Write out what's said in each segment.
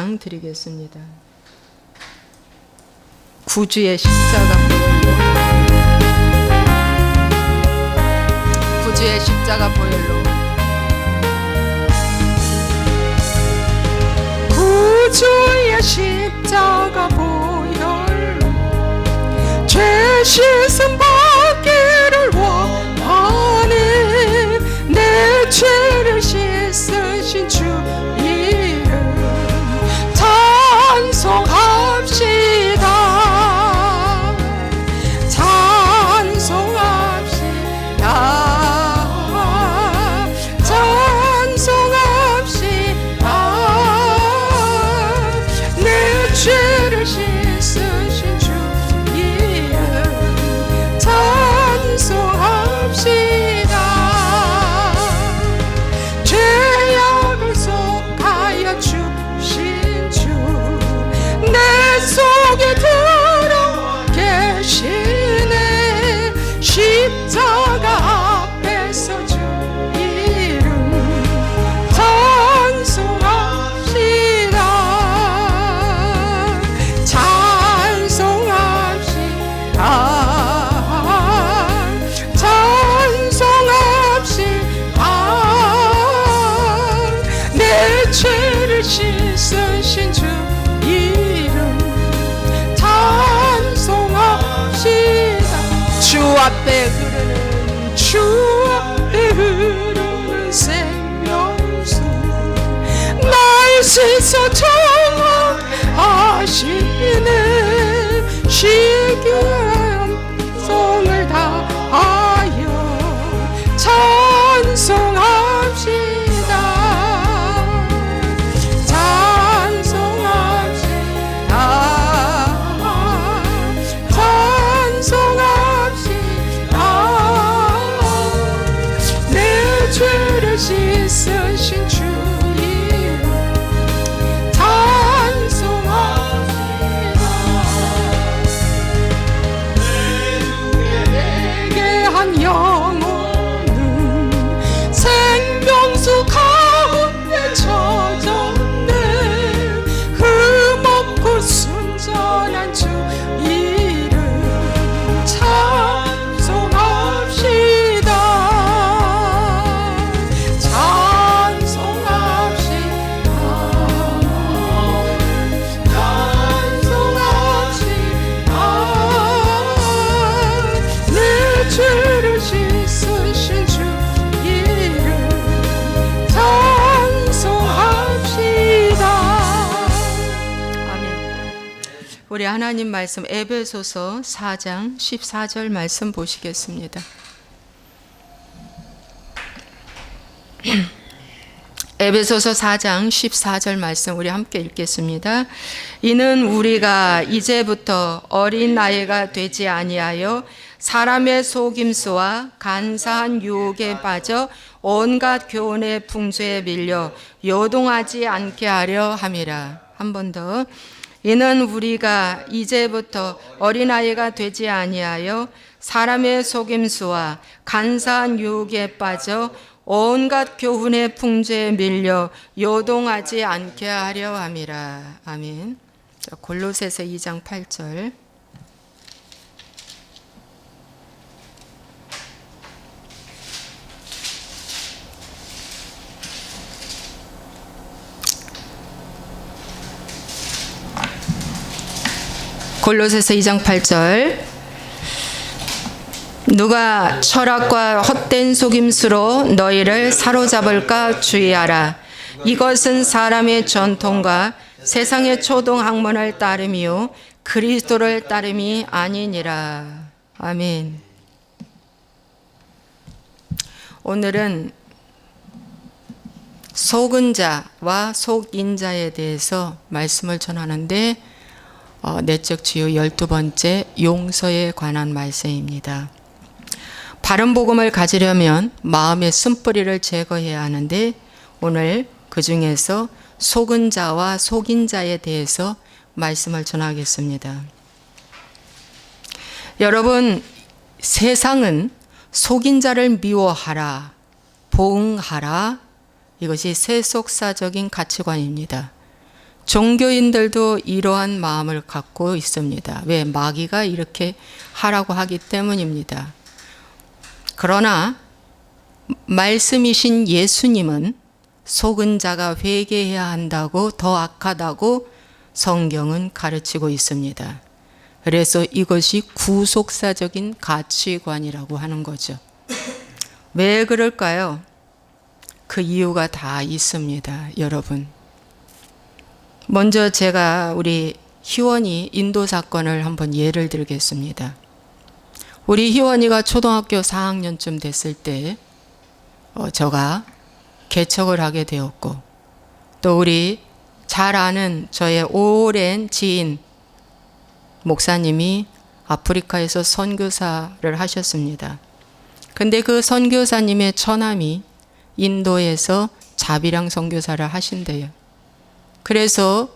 찬양 드리겠습니다. 구주의 십자가 보혈로, 구주의 십자가 보혈로, 구주의 십자가 보혈로 죄 씻음 받기를 원하네. 내 죄를 씻으신 주 이름 찬송합시다. 속에 들어 계시네. 십자가 앞에서 주 이름 찬송합시다. 찬송합시다. 찬송합시다. 내 죄를 씻으신 주 주 앞에 흐르는, 주 앞에 흐르는 생명수 나의 씻어 정하시네. 시기한 성을 다하여 찬송합시다. 씻으신 주 이름 찬송합시다. 내게 한 영혼은 생명수 가운데 젖었네. 흠없고 순전한 주 이름 찬송합시다. 죄를 씻으신 주 이름 찬송합시다. 아멘. 우리 하나님 말씀 에베소서 4장 14절 말씀 보시겠습니다. 에베소서 4장 14절 말씀 우리 함께 읽겠습니다. 이는 우리가 이제부터 어린 나이가 되지 아니하여 사람의 속임수와 간사한 유혹에 빠져 온갖 교훈의 풍조에 밀려 요동하지 않게 하려 함이라. 한 번 더. 이는 우리가 이제부터 어린아이가 되지 아니하여 사람의 속임수와 간사한 유혹에 빠져 온갖 교훈의 풍조에 밀려 요동하지 않게 하려 함이라. 아멘. 골로새서 2장 8절. 골로새서 2장 8절. 누가 철학과 헛된 속임수로 너희를 사로잡을까 주의하라. 이것은 사람의 전통과 세상의 초동 학문을 따름이요 그리스도를 따름이 아니니라. 아멘. 오늘은 속은 자와 속인 자에 대해서 말씀을 전하는데 내적 주요 12번째 용서에 관한 말씀입니다. 바른 복음을 가지려면 마음의 쓴뿌리를 제거해야 하는데 오늘 그 중에서 속은 자와 속인 자에 대해서 말씀을 전하겠습니다. 여러분, 세상은 속인 자를 미워하라, 보응하라, 이것이 세속사적인 가치관입니다. 종교인들도 이러한 마음을 갖고 있습니다. 왜? 마귀가 이렇게 하라고 하기 때문입니다. 그러나 말씀이신 예수님은 속은 자가 회개해야 한다고, 더 악하다고 성경은 가르치고 있습니다. 그래서 이것이 구속사적인 가치관이라고 하는 거죠. 왜 그럴까요? 그 이유가 다 있습니다, 여러분. 먼저 제가 우리 희원이 인도 사건을 한번 예를 들겠습니다. 우리 희원이가 초등학교 4학년쯤 됐을 때 저가 개척을 하게 되었고, 또 우리 잘 아는 저의 오랜 지인 목사님이 아프리카에서 선교사를 하셨습니다. 근데 그 선교사님의 처남이 인도에서 자비랑 선교사를 하신대요. 그래서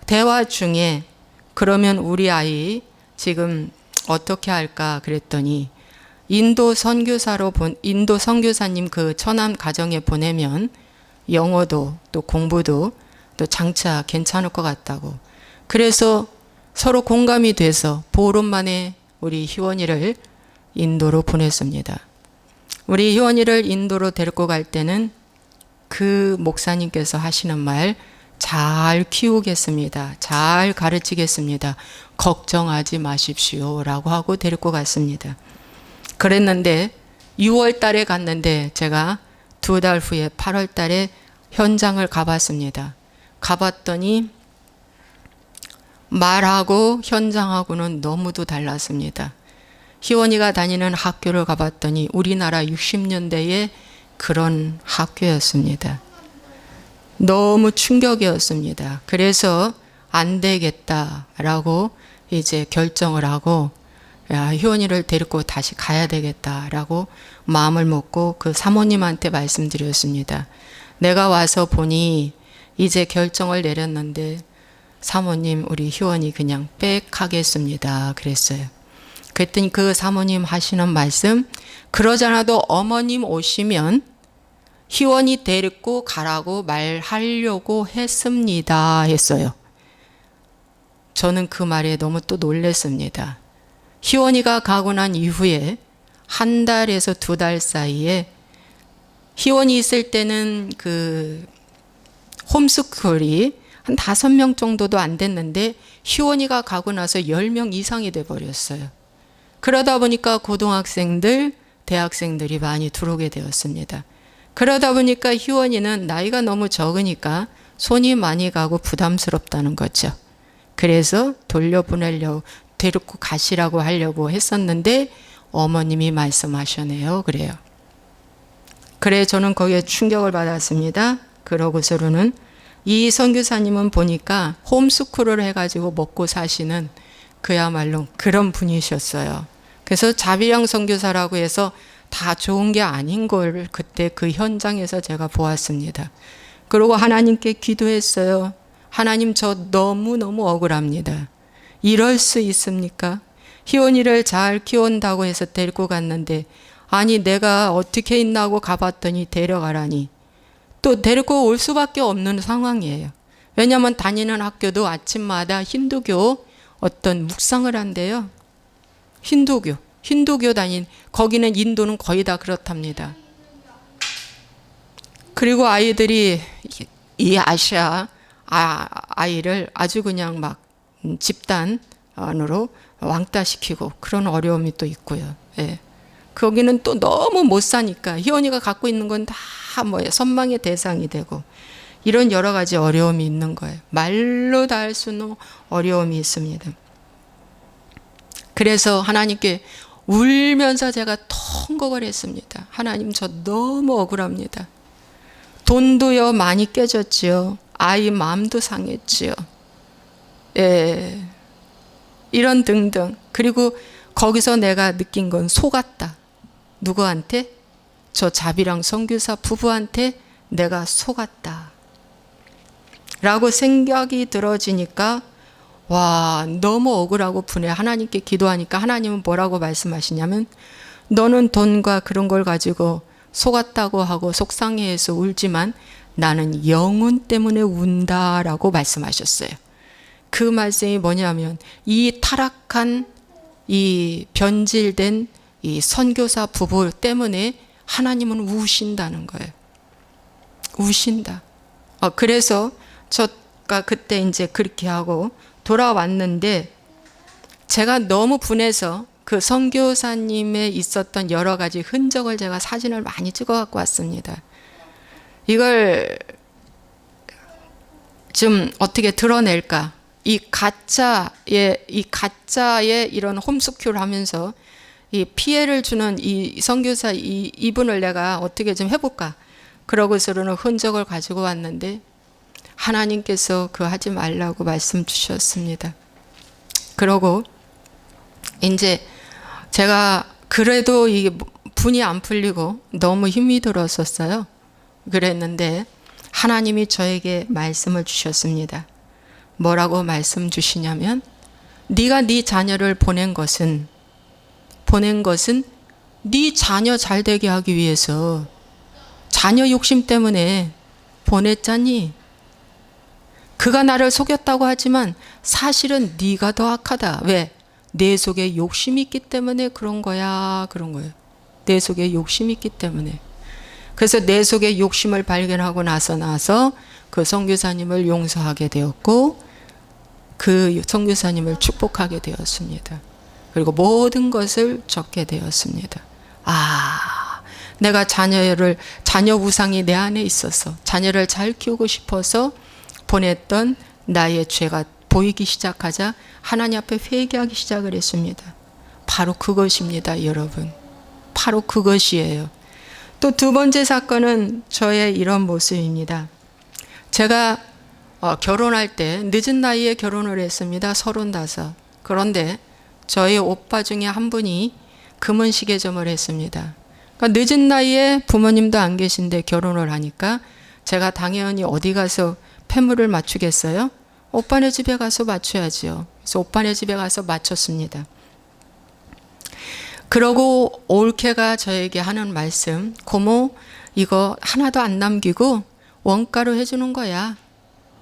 대화 중에 그러면 우리 아이 지금 어떻게 할까 그랬더니 인도 선교사님 그 처남 가정에 보내면 영어도 또 공부도 또 장차 괜찮을 것 같다고. 그래서 서로 공감이 돼서 보름 만에 우리 희원이를 인도로 보냈습니다. 우리 희원이를 인도로 데리고 갈 때는 그 목사님께서 하시는 말, 잘 키우겠습니다. 잘 가르치겠습니다. 걱정하지 마십시오. 라고 하고 데리고 갔습니다. 그랬는데 6월 달에 갔는데 제가 2달 후에 8월 달에 현장을 가봤습니다. 가봤더니 말하고 현장하고는 너무도 달랐습니다. 희원이가 다니는 학교를 가봤더니 우리나라 60년대의 그런 학교였습니다. 너무 충격이었습니다. 그래서 안 되겠다라고 이제 결정을 하고, 야, 희원이를 데리고 다시 가야 되겠다라고 마음을 먹고 그 사모님한테 말씀드렸습니다. 내가 와서 보니 이제 결정을 내렸는데 사모님, 우리 희원이 그냥 빽 하겠습니다. 그랬어요. 그랬더니 그 사모님 하시는 말씀, 그러잖아도 어머님 오시면 희원이 데리고 가라고 말하려고 했습니다. 했어요. 저는 그 말에 너무 또 놀랐습니다. 희원이가 가고 난 이후에 1달에서 2달 사이에 희원이 있을 때는 그 홈스쿨이 한 5명 정도도 안 됐는데 희원이가 가고 나서 10명 이상이 돼버렸어요. 그러다 보니까 고등학생들, 대학생들이 많이 들어오게 되었습니다. 그러다 보니까 희원이는 나이가 너무 적으니까 손이 많이 가고 부담스럽다는 거죠. 그래서 돌려보내려고, 데리고 가시라고 하려고 했었는데 어머님이 말씀하셨네요. 그래요. 그래 저는 거기에 충격을 받았습니다. 그러고서는 이 선교사님은 보니까 홈스쿨을 해가지고 먹고 사시는 그야말로 그런 분이셨어요. 그래서 자비랑 선교사라고 해서 다 좋은 게 아닌 걸 그때 그 현장에서 제가 보았습니다. 그리고 하나님께 기도했어요. 하나님, 저 너무너무 억울합니다. 이럴 수 있습니까? 희원이를 잘 키운다고 해서 데리고 갔는데, 아니 내가 어떻게 있나고 가봤더니 데려가라니. 또 데리고 올 수밖에 없는 상황이에요. 왜냐하면 다니는 학교도 아침마다 힌두교 어떤 묵상을 한대요. 힌두교 다닌, 거기는 인도는 거의 다 그렇답니다. 그리고 아이들이 이 아시아 아이를 아주 그냥 막 집단으로 왕따시키고 그런 어려움이 또 있고요. 예. 거기는 또 너무 못 사니까 희원이가 갖고 있는 건 다 뭐예요, 선망의 대상이 되고 이런 여러 가지 어려움이 있는 거예요. 말로 다 할 수는 어려움이 있습니다. 그래서 하나님께 울면서 제가 통곡을 했습니다. 하나님, 저 너무 억울합니다. 돈도요 많이 깨졌지요. 아이 마음도 상했지요. 예, 이런 등등. 그리고 거기서 내가 느낀 건 속았다. 누구한테? 저 자비랑 선교사 부부한테 내가 속았다 라고 생각이 들어지니까 와, 너무 억울하고 분해. 하나님께 기도하니까 하나님은 뭐라고 말씀하시냐면, 너는 돈과 그런 걸 가지고 속았다고 하고 속상해해서 울지만 나는 영혼 때문에 운다라고 말씀하셨어요. 그 말씀이 뭐냐면 이 타락한 이 변질된 이 선교사 부부 때문에 하나님은 우신다는 거예요. 우신다. 그래서 저가 그때 이제 그렇게 하고 돌아왔는데 제가 너무 분해서 그 선교사님에 있었던 여러 가지 흔적을 제가 사진을 많이 찍어 갖고 왔습니다. 이걸 좀 어떻게 드러낼까? 이 가짜의 이런 홈스큐를 하면서 이 피해를 주는 이 선교사 이분을 내가 어떻게 좀 해볼까? 그러고서는 흔적을 가지고 왔는데 하나님께서 그 하지 말라고 말씀 주셨습니다. 그러고 이제 제가 그래도 이게 분이 안 풀리고 너무 힘이 들었었어요. 그랬는데 하나님이 저에게 말씀을 주셨습니다. 뭐라고 말씀 주시냐면 네가 네 자녀를 보낸 것은 네 자녀 잘 되게 하기 위해서 자녀 욕심 때문에 보냈잖니. 그가 나를 속였다고 하지만 사실은 네가 더 악하다. 왜? 내 속에 욕심이 있기 때문에 그런 거야. 그런 거예요. 내 속에 욕심이 있기 때문에. 그래서 내 속에 욕심을 발견하고 나서 그 선교사님을 용서하게 되었고 그 선교사님을 축복하게 되었습니다. 그리고 모든 것을 적게 되었습니다. 내가 자녀 우상이 내 안에 있어서 자녀를 잘 키우고 싶어서 보냈던 나의 죄가 보이기 시작하자 하나님 앞에 회개하기 시작을 했습니다. 바로 그것입니다, 여러분. 바로 그것이에요. 또 두 번째 사건은 저의 이런 모습입니다. 제가 결혼할 때 늦은 나이에 결혼을 했습니다. 35. 그런데 저희 오빠 중에 한 분이 금은시계점을 했습니다. 그러니까 늦은 나이에 부모님도 안 계신데 결혼을 하니까 제가 당연히 어디 가서 폐물을 맞추겠어요? 오빠네 집에 가서 맞춰야지요. 그래서 오빠네 집에 가서 맞췄습니다. 그러고 올케가 저에게 하는 말씀, 고모 이거 하나도 안 남기고 원가로 해주는 거야.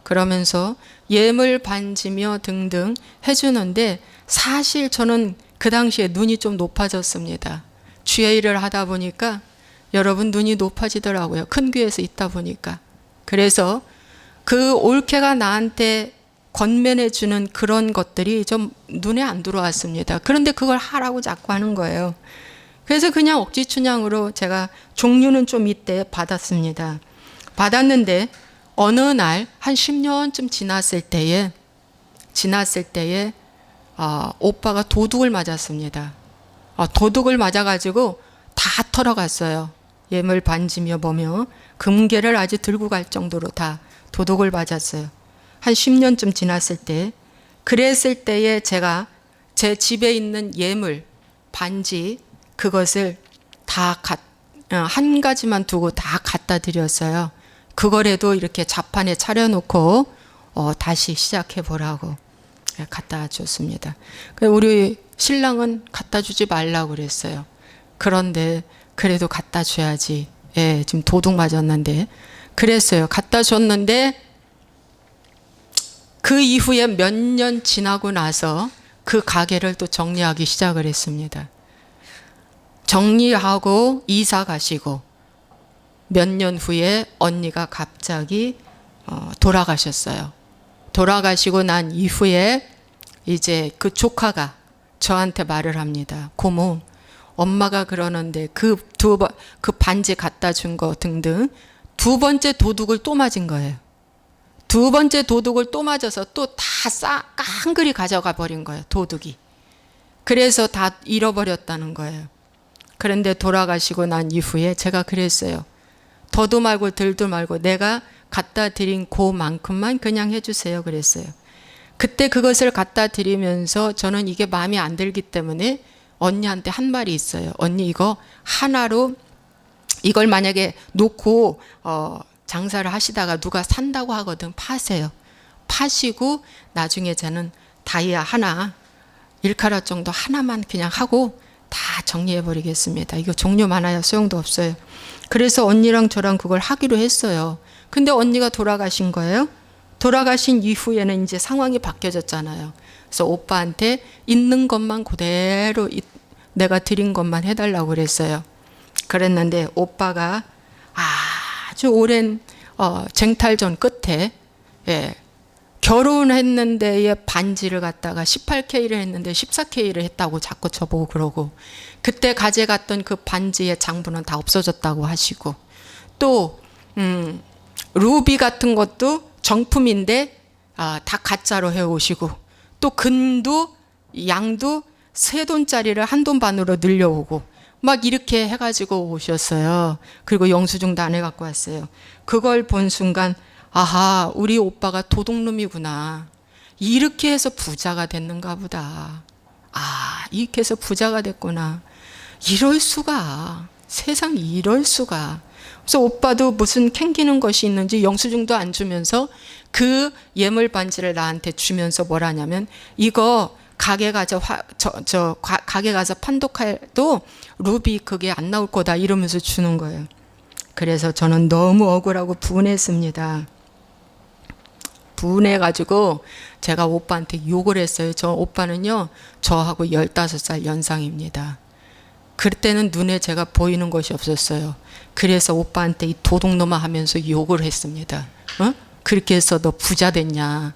그러면서 예물 반지며 등등 해주는데 사실 저는 그 당시에 눈이 좀 높아졌습니다. 주의 일을 하다 보니까 여러분 눈이 높아지더라고요. 큰 교회에서 있다 보니까. 그래서 그 올케가 나한테 권면해 주는 그런 것들이 좀 눈에 안 들어왔습니다. 그런데 그걸 하라고 자꾸 하는 거예요. 그래서 그냥 억지춘향으로 제가 종류는 좀 이때 받았습니다. 받았는데 어느 날 한 10년쯤 지났을 때에 오빠가 도둑을 맞았습니다. 도둑을 맞아가지고 다 털어갔어요. 예물 반지며 뭐며 금괴를 아주 들고 갈 정도로 다 도둑을 맞았어요. 한 10년쯤 지났을 때, 그랬을 때에 제가 제 집에 있는 예물, 반지, 그것을 한 가지만 두고 다 갖다 드렸어요. 그거라도 이렇게 자판에 차려놓고 다시 시작해 보라고 갖다 줬습니다. 우리 신랑은 갖다 주지 말라고 그랬어요. 그런데 그래도 갖다 줘야지. 예, 지금 도둑 맞았는데 그랬어요. 갖다 줬는데 그 이후에 몇 년 지나고 나서 그 가게를 또 정리하기 시작을 했습니다. 정리하고 이사 가시고 몇 년 후에 언니가 갑자기 돌아가셨어요. 돌아가시고 난 이후에 이제 그 조카가 저한테 말을 합니다. 고모, 엄마가 그러는데 그 반지 갖다 준 거 등등 두 번째 도둑을 또 맞은 거예요. 두 번째 도둑을 또 맞아서 또 다 깡그리 가져가 버린 거예요. 도둑이. 그래서 다 잃어버렸다는 거예요. 그런데 돌아가시고 난 이후에 제가 그랬어요. 더도 말고 덜도 말고 내가 갖다 드린 그만큼만 그냥 해주세요 그랬어요. 그때 그것을 갖다 드리면서 저는 이게 마음에 안 들기 때문에 언니한테 한 말이 있어요. 언니 이거 하나로 이걸 만약에 놓고 장사를 하시다가 누가 산다고 하거든. 파세요. 파시고 나중에 저는 다이아 하나 1카rat 정도 하나만 그냥 하고 다 정리해 버리겠습니다. 이거 종류 많아요. 소용도 없어요. 그래서 언니랑 저랑 그걸 하기로 했어요. 근데 언니가 돌아가신 거예요. 돌아가신 이후에는 이제 상황이 바뀌어졌잖아요. 그래서 오빠한테 있는 것만 그대로 내가 드린 것만 해달라고 그랬어요. 그랬는데 오빠가 아주 오랜 쟁탈전 끝에 결혼했는데의 반지를 갖다가 18K를 했는데 14K를 했다고 자꾸 저보고 그러고, 그때 가져갔던 그 반지의 장부는 다 없어졌다고 하시고, 또 루비 같은 것도 정품인데 다 가짜로 해오시고, 또 금도 양도 3돈짜리를 1돈 반으로 늘려오고 막 이렇게 해가지고 오셨어요. 그리고 영수증도 안 해갖고 왔어요. 그걸 본 순간 아하, 우리 오빠가 도둑놈이구나. 이렇게 해서 부자가 됐는가 보다. 아, 이렇게 해서 부자가 됐구나. 이럴 수가. 세상 이럴 수가. 그래서 오빠도 무슨 캥기는 것이 있는지 영수증도 안 주면서 그 예물 반지를 나한테 주면서 뭐라냐면, 이거 가게 가서 가게 가서 판독해도 루비 그게 안 나올 거다 이러면서 주는 거예요. 그래서 저는 너무 억울하고 분했습니다. 분해가지고 제가 오빠한테 욕을 했어요. 저 오빠는요, 저하고 15살 연상입니다. 그때는 눈에 제가 보이는 것이 없었어요. 그래서 오빠한테 이 도둑놈아 하면서 욕을 했습니다. 그렇게 해서 너 부자 됐냐?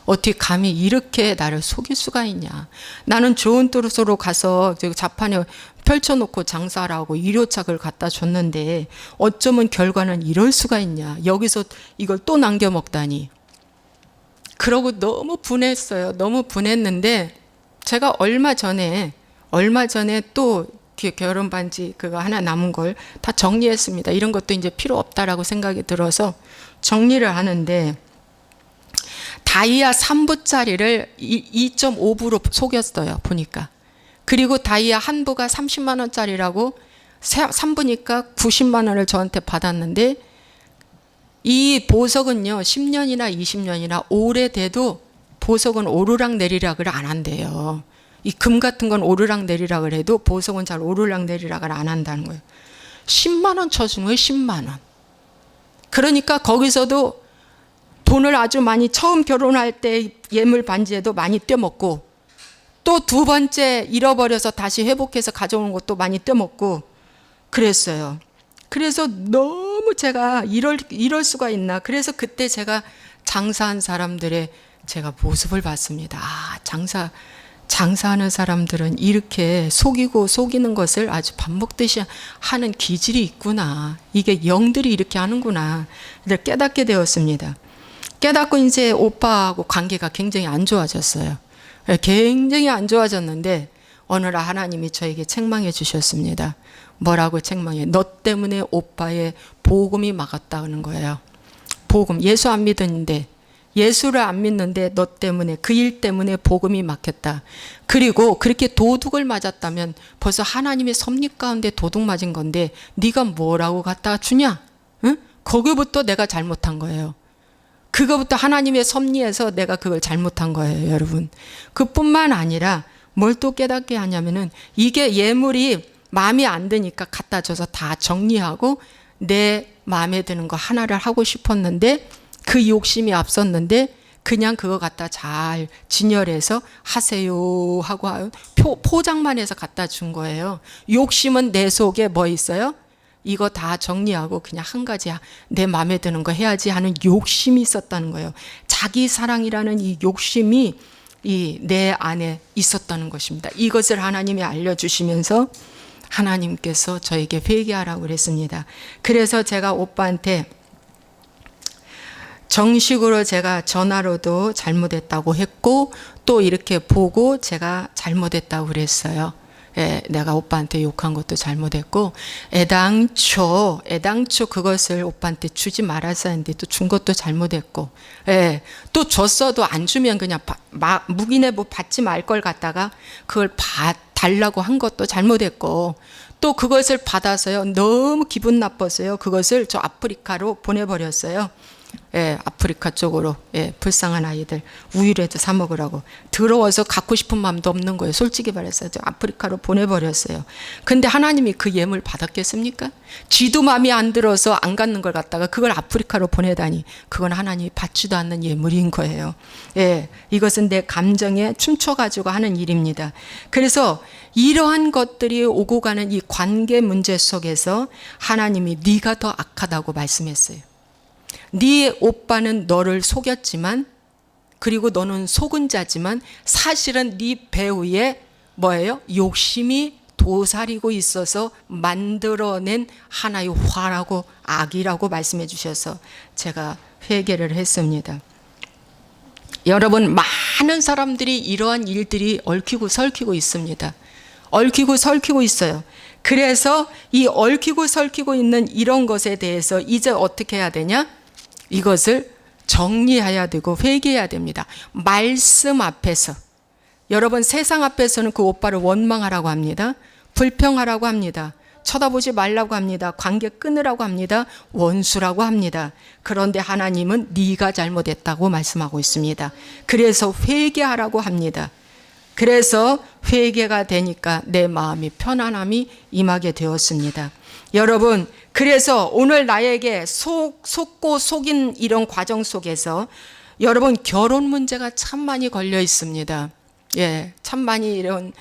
어떻게 감히 이렇게 나를 속일 수가 있냐? 나는 좋은 뜻으로 가서 자판에 펼쳐놓고 장사를 하고 일요착을 갖다 줬는데 어쩌면 결과는 이럴 수가 있냐? 여기서 이걸 또 남겨 먹다니. 그러고 너무 분했어요. 너무 분했는데 제가 얼마 전에 또 결혼 반지 그거 하나 남은 걸 다 정리했습니다. 이런 것도 이제 필요 없다라고 생각이 들어서 정리를 하는데, 다이아 3부짜리를 2.5부로 속였어요. 보니까. 그리고 다이아 한 부가 30만 원짜리라고 3부니까 90만 원을 저한테 받았는데, 이 보석은요 10년이나 20년이나 오래돼도 보석은 오르락 내리락을 안 한대요. 이 금 같은 건 오르락 내리락을 해도 보석은 잘 오르락 내리락을 안 한다는 거예요. 10만 원 쳐주는 거예요. 10만 원. 그러니까 거기서도 돈을 아주 많이, 처음 결혼할 때 예물 반지에도 많이 떼먹고, 또 두 번째 잃어버려서 다시 회복해서 가져오는 것도 많이 떼먹고 그랬어요. 그래서 너무 제가 이럴 수가 있나. 그래서 그때 제가 장사한 사람들의 제가 모습을 봤습니다. 아, 장사하는 사람들은 이렇게 속이는 것을 아주 밥 먹듯이 하는 기질이 있구나. 이게 영들이 이렇게 하는구나. 깨닫게 되었습니다. 깨닫고 이제 오빠하고 관계가 굉장히 안 좋아졌어요. 굉장히 안 좋아졌는데 어느 날 하나님이 저에게 책망해 주셨습니다. 뭐라고 책망해? 너 때문에 오빠의 복음이 막았다는 거예요. 복음. 예수 안 믿었는데, 예수를 안 믿는데 너 때문에, 그 일 때문에 복음이 막혔다. 그리고 그렇게 도둑을 맞았다면 벌써 하나님의 섭리 가운데 도둑 맞은 건데 네가 뭐라고 갖다 주냐? 응? 거기부터 내가 잘못한 거예요. 그거부터 하나님의 섭리에서 내가 그걸 잘못한 거예요, 여러분. 그뿐만 아니라 뭘 또 깨닫게 하냐면은, 이게 예물이 마음에 안 드니까 갖다 줘서 다 정리하고 내 마음에 드는 거 하나를 하고 싶었는데, 그 욕심이 앞섰는데 그냥 그거 갖다 잘 진열해서 하세요 하고 포장만 해서 갖다 준 거예요. 욕심은 내 속에 뭐 있어요? 이거 다 정리하고 그냥 한 가지 내 마음에 드는 거 해야지 하는 욕심이 있었다는 거예요. 자기 사랑이라는 이 욕심이 내 안에 있었다는 것입니다. 이것을 하나님이 알려주시면서 하나님께서 저에게 회개하라고 그랬습니다. 그래서 제가 오빠한테 정식으로 제가 전화로도 잘못했다고 했고, 또 이렇게 보고 제가 잘못했다고 그랬어요. 내가 오빠한테 욕한 것도 잘못했고, 애당초 그것을 오빠한테 주지 말았어야 했는데 또 준 것도 잘못했고, 또 줬어도 안 주면 그냥 묵인해 받지 말 걸 갖다가 그걸 달라고 한 것도 잘못했고, 또 그것을 받아서요 너무 기분 나빴어요. 그것을 저 아프리카로 보내버렸어요. 예, 아프리카 쪽으로, 예, 불쌍한 아이들 우유라도 사 먹으라고. 더러워서 갖고 싶은 마음도 없는 거예요. 솔직히 말해서 아프리카로 보내버렸어요. 근데 하나님이 그 예물 받았겠습니까? 쥐도 마음이 안 들어서 안 갖는 걸 갖다가 그걸 아프리카로 보내다니, 그건 하나님이 받지도 않는 예물인 거예요. 예, 이것은 내 감정에 춤춰가지고 하는 일입니다. 그래서 이러한 것들이 오고 가는 이 관계 문제 속에서 하나님이 네가 더 악하다고 말씀했어요. 네 오빠는 너를 속였지만, 그리고 너는 속은 자지만 사실은 네 배우에 뭐예요? 욕심이 도사리고 있어서 만들어낸 하나의 화라고, 악이라고 말씀해 주셔서 제가 회개를 했습니다. 여러분, 많은 사람들이 이러한 일들이 얽히고 설키고 있습니다. 얽히고 설키고 있어요. 그래서 이 얽히고 설키고 있는 이런 것에 대해서 이제 어떻게 해야 되냐? 이것을 정리해야 되고 회개해야 됩니다. 말씀 앞에서. 여러분, 세상 앞에서는 그 오빠를 원망하라고 합니다. 불평하라고 합니다. 쳐다보지 말라고 합니다. 관계 끊으라고 합니다. 원수라고 합니다. 그런데 하나님은 네가 잘못했다고 말씀하고 있습니다. 그래서 회개하라고 합니다. 그래서 회개가 되니까 내 마음이 편안함이 임하게 되었습니다. 여러분, 그래서 오늘 나에게 속고 속인 이런 과정 속에서 여러분, 결혼 문제가 참 많이 걸려 있습니다. 예, 참 많이 이런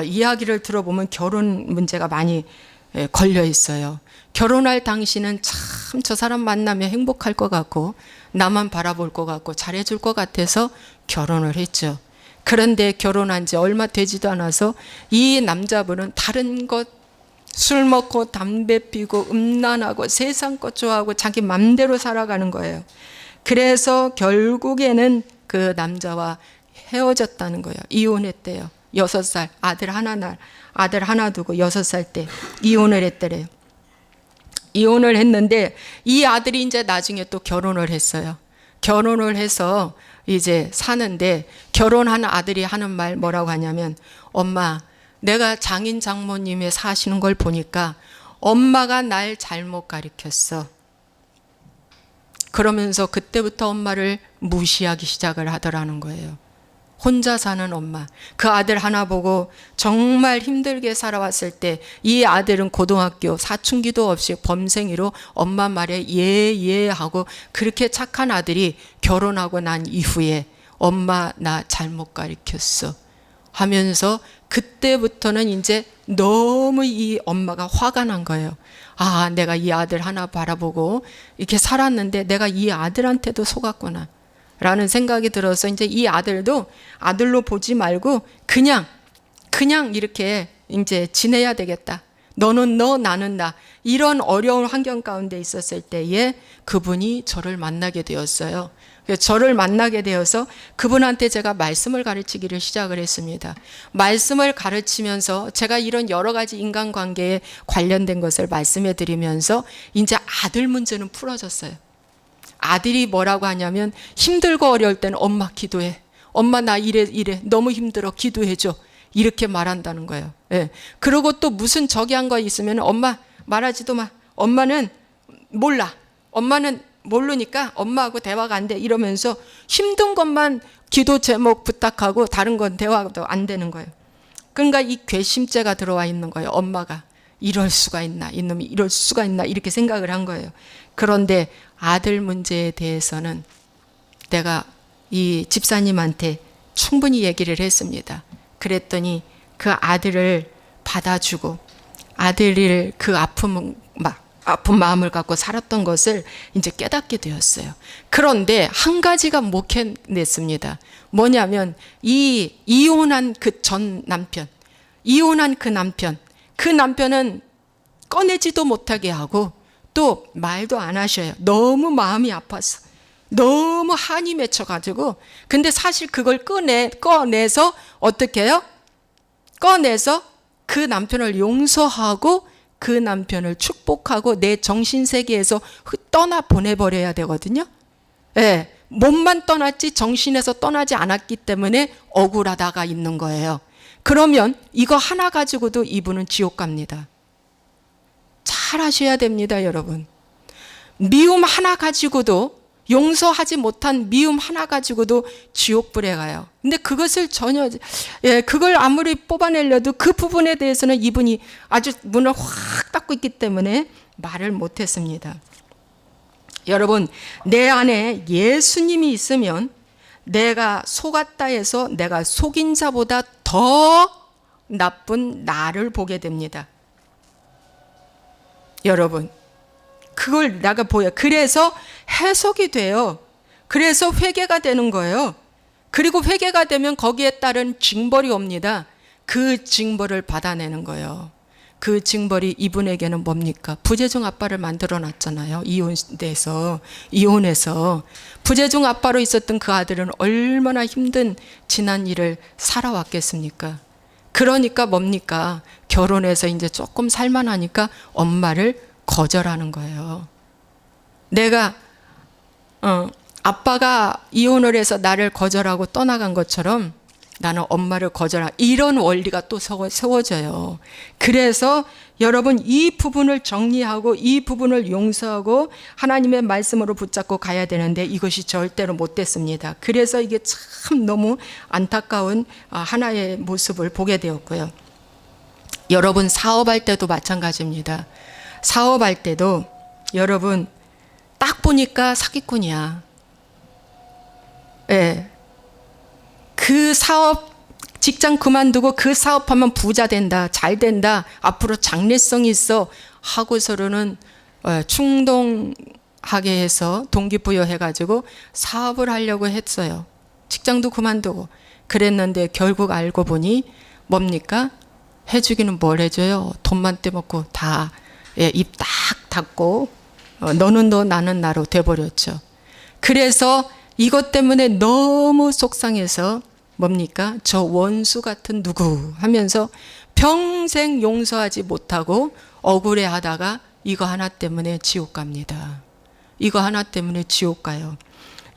이야기를 들어보면 결혼 문제가 많이 걸려 있어요. 결혼할 당시는 참 저 사람 만나면 행복할 것 같고 나만 바라볼 것 같고 잘해줄 것 같아서 결혼을 했죠. 그런데 결혼한 지 얼마 되지도 않아서 이 남자분은 다른 것, 술 먹고 담배 피고 음란하고 세상 것 좋아하고 자기 맘대로 살아가는 거예요. 그래서 결국에는 그 남자와 헤어졌다는 거예요. 이혼했대요. 6살 아들 하나 두고 6살 때 이혼을 했더래요. 이혼을 했는데 이 아들이 이제 나중에 또 결혼을 했어요. 결혼을 해서 이제 사는데, 결혼한 아들이 하는 말 뭐라고 하냐면, 엄마, 내가 장인 장모님의 사시는 걸 보니까 엄마가 날 잘못 가르쳤어. 그러면서 그때부터 엄마를 무시하기 시작을 하더라는 거예요. 혼자 사는 엄마. 그 아들 하나 보고 정말 힘들게 살아왔을 때 이 아들은 고등학교 사춘기도 없이 범생이로 엄마 말에 예 하고 그렇게 착한 아들이 결혼하고 난 이후에 엄마 나 잘못 가르쳤어 하면서 그때부터는 이제 너무 이 엄마가 화가 난 거예요. 아, 내가 이 아들 하나 바라보고 이렇게 살았는데 내가 이 아들한테도 속았구나 라는 생각이 들어서 이제 이 아들도 아들로 보지 말고 그냥 이렇게 이제 지내야 되겠다. 너는 너, 나는 나. 이런 어려운 환경 가운데 있었을 때에 그분이 저를 만나게 되었어요. 저를 만나게 되어서 그분한테 제가 말씀을 가르치기를 시작을 했습니다. 말씀을 가르치면서 제가 이런 여러 가지 인간관계에 관련된 것을 말씀해 드리면서 이제 아들 문제는 풀어졌어요. 아들이 뭐라고 하냐면 힘들고 어려울 때는 엄마 기도해. 엄마 나 이래 너무 힘들어 기도해줘. 이렇게 말한다는 거예요. 예. 그리고 또 무슨 저기 한 거 있으면 엄마 말하지도 마. 엄마는 몰라. 엄마는 모르니까 엄마하고 대화가 안 돼. 이러면서 힘든 것만 기도 제목 부탁하고 다른 건 대화도 안 되는 거예요. 그러니까 이 괘씸죄가 들어와 있는 거예요. 엄마가 이럴 수가 있나, 이놈이 이럴 수가 있나 이렇게 생각을 한 거예요. 그런데 아들 문제에 대해서는 내가 이 집사님한테 충분히 얘기를 했습니다. 그랬더니 그 아들을 받아주고 아들을 그 아픈 마음을 갖고 살았던 것을 이제 깨닫게 되었어요. 그런데 한 가지가 못 해냈습니다. 뭐냐면 이 이혼한 그 전 남편, 이혼한 그 남편은 꺼내지도 못하게 하고 또 말도 안 하셔요. 너무 마음이 아팠어. 너무 한이 맺혀가지고. 근데 사실 그걸 꺼내서 어떻게 해요? 꺼내서 그 남편을 용서하고 그 남편을 축복하고 내 정신세계에서 떠나 보내버려야 되거든요. 예, 몸만 떠났지 정신에서 떠나지 않았기 때문에 억울하다가 있는 거예요. 그러면 이거 하나 가지고도 이분은 지옥 갑니다. 잘 하셔야 됩니다, 여러분. 미움 하나 가지고도 용서하지 못한 미움 하나 가지고도 지옥불에 가요. 근데 그것을 전혀, 그걸 아무리 뽑아내려도 그 부분에 대해서는 이분이 아주 문을 확 닫고 있기 때문에 말을 못했습니다. 여러분, 내 안에 예수님이 있으면 내가 속았다 해서 내가 속인 자보다 더 나쁜 나를 보게 됩니다. 여러분, 그걸 내가 보여. 그래서 해석이 돼요. 그래서 회개가 되는 거예요. 그리고 회개가 되면 거기에 따른 징벌이 옵니다. 그 징벌을 받아내는 거예요. 그 징벌이 이분에게는 뭡니까? 부재중 아빠를 만들어 놨잖아요. 이혼해서 부재중 아빠로 있었던 그 아들은 얼마나 힘든 지난 일을 살아왔겠습니까? 그러니까 뭡니까? 결혼해서 이제 조금 살만하니까 엄마를 거절하는 거예요. 내가 아빠가 이혼을 해서 나를 거절하고 떠나간 것처럼 나는 엄마를 거절하고, 이런 원리가 또 세워져요. 그래서 여러분, 이 부분을 정리하고 이 부분을 용서하고 하나님의 말씀으로 붙잡고 가야 되는데 이것이 절대로 못 됐습니다. 그래서 이게 참 너무 안타까운 하나의 모습을 보게 되었고요. 여러분, 사업할 때도 마찬가지입니다. 사업할 때도 여러분 딱 보니까 사기꾼이야. 예. 그 사업, 직장 그만두고 그 사업하면 부자 된다, 잘 된다, 앞으로 장래성이 있어 하고서는 충동하게 해서 동기부여해가지고 사업을 하려고 했어요. 직장도 그만두고 그랬는데 결국 알고 보니 뭡니까? 해주기는 뭘 해줘요? 돈만 떼먹고 다 입 딱 닫고 너는 너 나는 나로 돼버렸죠. 그래서 이것 때문에 너무 속상해서 뭡니까? 저 원수 같은 누구 하면서 평생 용서하지 못하고 억울해 하다가 이거 하나 때문에 지옥 갑니다. 이거 하나 때문에 지옥 가요.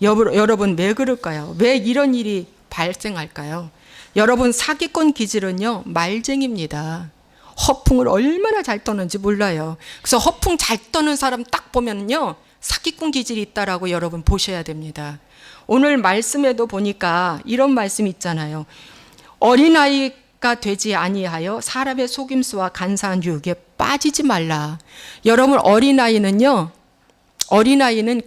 여러분, 왜 그럴까요? 왜 이런 일이 발생할까요? 여러분, 사기꾼 기질은요, 말쟁입니다. 허풍을 얼마나 잘 떠는지 몰라요. 그래서 허풍 잘 떠는 사람 딱 보면요, 사기꾼 기질이 있다라고 여러분 보셔야 됩니다. 오늘 말씀에도 보니까 이런 말씀이 있잖아요. 어린아이가 되지 아니하여 사람의 속임수와 간사한 유혹에 빠지지 말라. 여러분, 어린아이는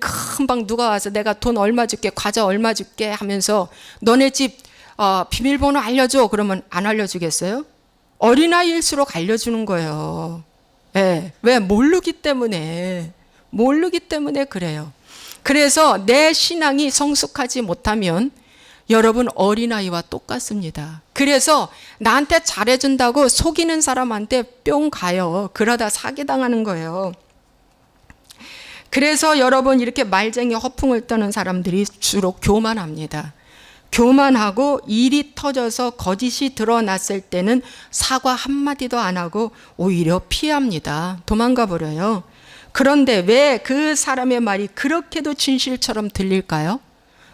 금방 누가 와서 내가 돈 얼마 줄게, 과자 얼마 줄게 하면서 너네 집 비밀번호 알려줘. 그러면 안 알려주겠어요? 어린아이일수록 알려주는 거예요. 네. 왜? 모르기 때문에 그래요. 그래서 내 신앙이 성숙하지 못하면 여러분, 어린아이와 똑같습니다. 그래서 나한테 잘해준다고 속이는 사람한테 뿅 가요. 그러다 사기당하는 거예요. 그래서 여러분, 이렇게 말쟁이 허풍을 떠는 사람들이 주로 교만합니다. 교만하고 일이 터져서 거짓이 드러났을 때는 사과 한마디도 안 하고 오히려 피합니다. 도망가 버려요. 그런데 왜 그 사람의 말이 그렇게도 진실처럼 들릴까요?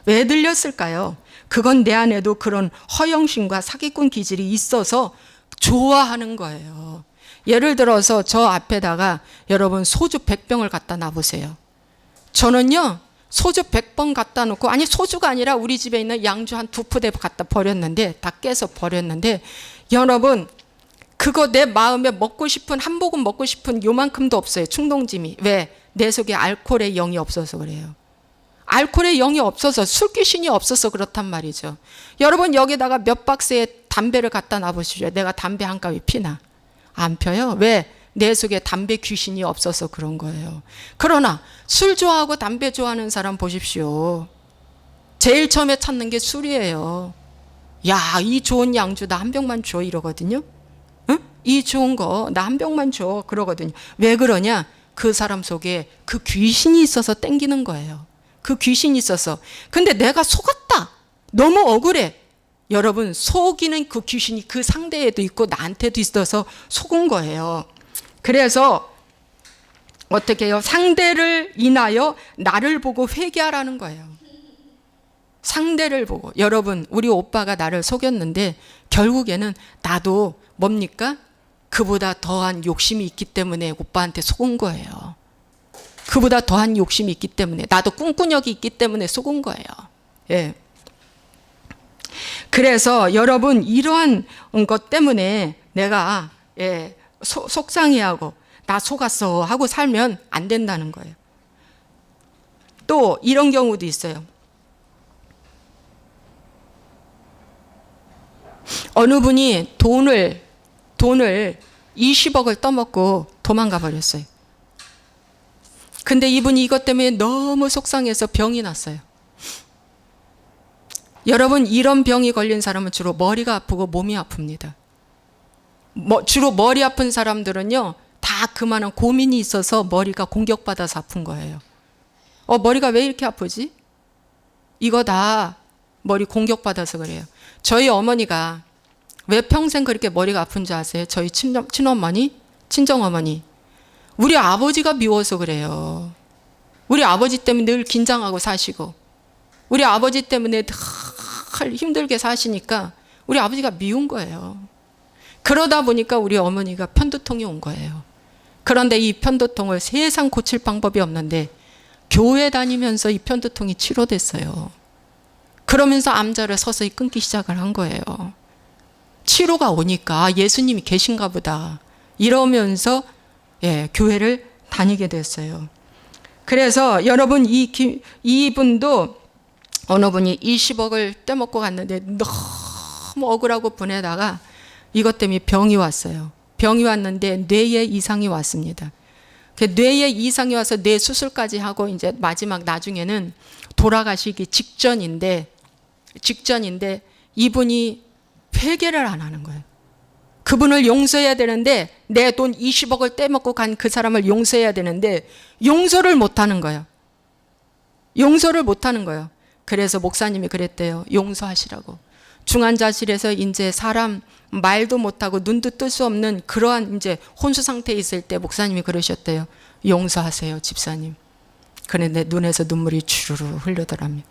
왜 들렸을까요? 그건 내 안에도 그런 허영심과 사기꾼 기질이 있어서 좋아하는 거예요. 예를 들어서 저 앞에다가 여러분 소주 100병을 갖다 놔보세요. 저는요, 소주 100번 갖다 놓고, 아니 소주가 아니라 우리 집에 있는 양주 한 2푸대 갖다 버렸는데, 다 깨서 버렸는데, 여러분 그거 내 마음에 먹고 싶은, 한 모금 먹고 싶은 요만큼도 없어요. 충동짐이. 왜? 내 속에 알코올의 영이 없어서 그래요. 알코올의 영이 없어서, 술귀신이 없어서 그렇단 말이죠. 여러분, 여기다가 몇 박스의 담배를 갖다 놔보시죠. 내가 담배 한 가위 피나? 안 펴요. 왜? 내 속에 담배 귀신이 없어서 그런 거예요. 그러나 술 좋아하고 담배 좋아하는 사람 보십시오. 제일 처음에 찾는 게 술이에요. 야, 이 좋은 양주 나 한 병만 줘 이러거든요. 응? 이 좋은 거 나 한 병만 줘 그러거든요. 왜 그러냐? 그 사람 속에 그 귀신이 있어서 땡기는 거예요. 그 귀신이 있어서. 근데 내가 속았다, 너무 억울해. 여러분, 속이는 그 귀신이 그 상대에도 있고 나한테도 있어서 속은 거예요. 그래서 어떻게 해요? 상대를 인하여 나를 보고 회개하라는 거예요. 상대를 보고. 여러분, 우리 오빠가 나를 속였는데 결국에는 나도 뭡니까? 그보다 더한 욕심이 있기 때문에 오빠한테 속은 거예요. 그보다 더한 욕심이 있기 때문에, 나도 꿍꿍력이 있기 때문에 속은 거예요. 예. 그래서 여러분, 이러한 것 때문에 내가 속상해하고 나 속았어 하고 살면 안 된다는 거예요. 또 이런 경우도 있어요. 어느 분이 돈을 20억을 떠먹고 도망가 버렸어요. 근데 이분이 이것 때문에 너무 속상해서 병이 났어요. 여러분, 이런 병이 걸린 사람은 주로 머리가 아프고 몸이 아픕니다. 주로 머리 아픈 사람들은요, 다 그만한 고민이 있어서 머리가 공격받아서 아픈 거예요. 머리가 왜 이렇게 아프지? 이거 다 머리 공격받아서 그래요. 저희 어머니가 왜 평생 그렇게 머리가 아픈 줄 아세요? 저희 친어머니, 친정어머니. 우리 아버지가 미워서 그래요. 우리 아버지 때문에 늘 긴장하고 사시고, 우리 아버지 때문에 늘 힘들게 사시니까 우리 아버지가 미운 거예요. 그러다 보니까 우리 어머니가 편두통이 온 거예요. 그런데 이 편두통을 세상 고칠 방법이 없는데 교회 다니면서 이 편두통이 치료됐어요. 그러면서 암자를 서서히 끊기 시작을 한 거예요. 치료가 오니까 예수님이 계신가 보다 이러면서 교회를 다니게 됐어요. 그래서 여러분, 이분도 어느 분이 20억을 떼먹고 갔는데 너무 억울하고 분해다가 이것 때문에 병이 왔어요. 병이 왔는데 뇌에 이상이 왔습니다. 뇌에 이상이 와서 뇌 수술까지 하고 이제 마지막 나중에는 돌아가시기 직전인데 이분이 회개를 안 하는 거예요. 그분을 용서해야 되는데, 내 돈 20억을 떼먹고 간 그 사람을 용서해야 되는데 용서를 못 하는 거예요. 용서를 못 하는 거예요. 그래서 목사님이 그랬대요. 용서하시라고. 중환자실에서 이제 사람 말도 못하고 눈도 뜰 수 없는 그러한 이제 혼수 상태에 있을 때 목사님이 그러셨대요. 용서하세요, 집사님. 그런데 눈에서 눈물이 주르르 흘러더랍니다.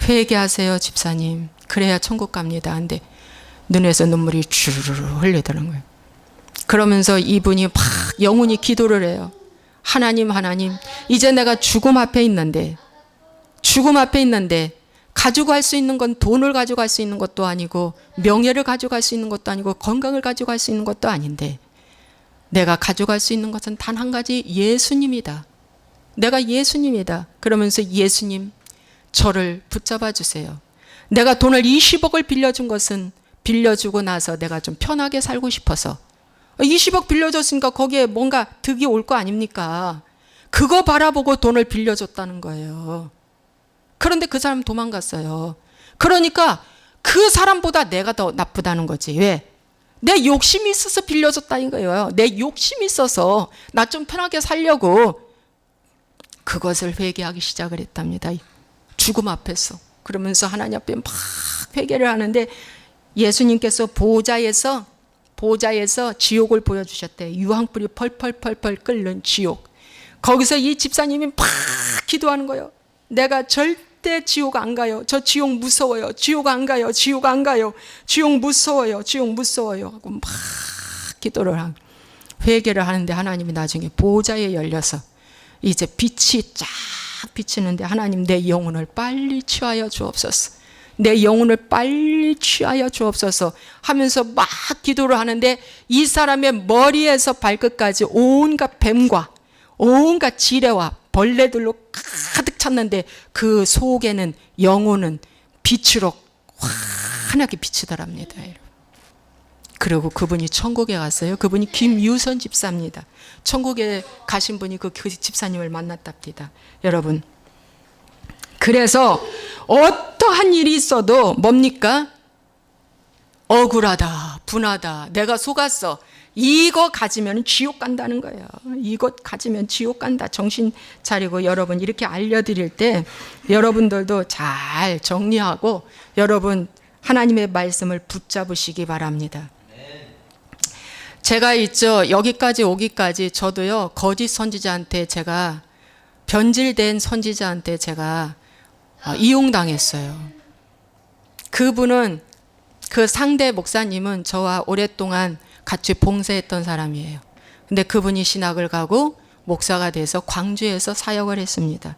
회개하세요, 집사님. 그래야 천국 갑니다. 근데 눈에서 눈물이 주르르 흘리더라는 거예요. 그러면서 이분이 막 영혼이 기도를 해요. 하나님, 이제 내가 죽음 앞에 있는데 가져갈 수 있는 건 돈을 가져갈 수 있는 것도 아니고 명예를 가져갈 수 있는 것도 아니고 건강을 가져갈 수 있는 것도 아닌데, 내가 가져갈 수 있는 것은 단 한 가지, 예수님이다. 내가 예수님이다. 그러면서 예수님, 저를 붙잡아 주세요. 내가 돈을 20억을 빌려준 것은 빌려주고 나서 내가 좀 편하게 살고 싶어서, 20억 빌려줬으니까 거기에 뭔가 득이 올 거 아닙니까? 그거 바라보고 돈을 빌려줬다는 거예요. 그런데 그 사람 도망갔어요. 그러니까 그 사람보다 내가 더 나쁘다는 거지. 왜? 내 욕심이 있어서 빌려줬다는 거예요. 내 욕심이 있어서 나 좀 편하게 살려고 그것을 회개하기 시작을 했답니다. 죽음 앞에서. 그러면서 하나님 앞에 막 회개를 하는데 예수님께서 보좌에서 지옥을 보여주셨대. 유황불이 펄펄펄펄 끓는 지옥. 거기서 이 집사님이 막 기도하는 거예요. 내가 절대 지옥 안 가요. 저 지옥 무서워요. 지옥 안 가요. 지옥 안 가요. 지옥 무서워요. 지옥 무서워요. 하고 막 기도를 하고 회개를 하는데 하나님이 나중에 보좌에 열려서 이제 빛이 쫙 비치는데, 하나님, 내 영혼을 빨리 취하여 주옵소서. 내 영혼을 빨리 취하여 주옵소서 하면서 막 기도를 하는데, 이 사람의 머리에서 발끝까지 온갖 뱀과 온갖 지뢰와 벌레들로 가득 찼는데 그 속에는 영혼은 빛으로 환하게 비치더랍니다. 그리고 그분이 천국에 갔어요. 그분이 김유선 집사입니다. 천국에 가신 분이 그 집사님을 만났답니다. 여러분, 그래서 어떠한 일이 있어도 뭡니까? 억울하다, 분하다, 내가 속았어, 이거 가지면 지옥 간다는 거예요. 이것 가지면 지옥 간다. 정신 차리고 여러분 이렇게 알려드릴 때 여러분들도 잘 정리하고 여러분 하나님의 말씀을 붙잡으시기 바랍니다. 제가 있죠, 여기까지 오기까지 저도요, 거짓 선지자한테 제가, 변질된 선지자한테 제가 이용당했어요. 그분은, 그 상대 목사님은 저와 오랫동안 같이 봉사했던 사람이에요. 근데 그분이 신학을 가고 목사가 돼서 광주에서 사역을 했습니다.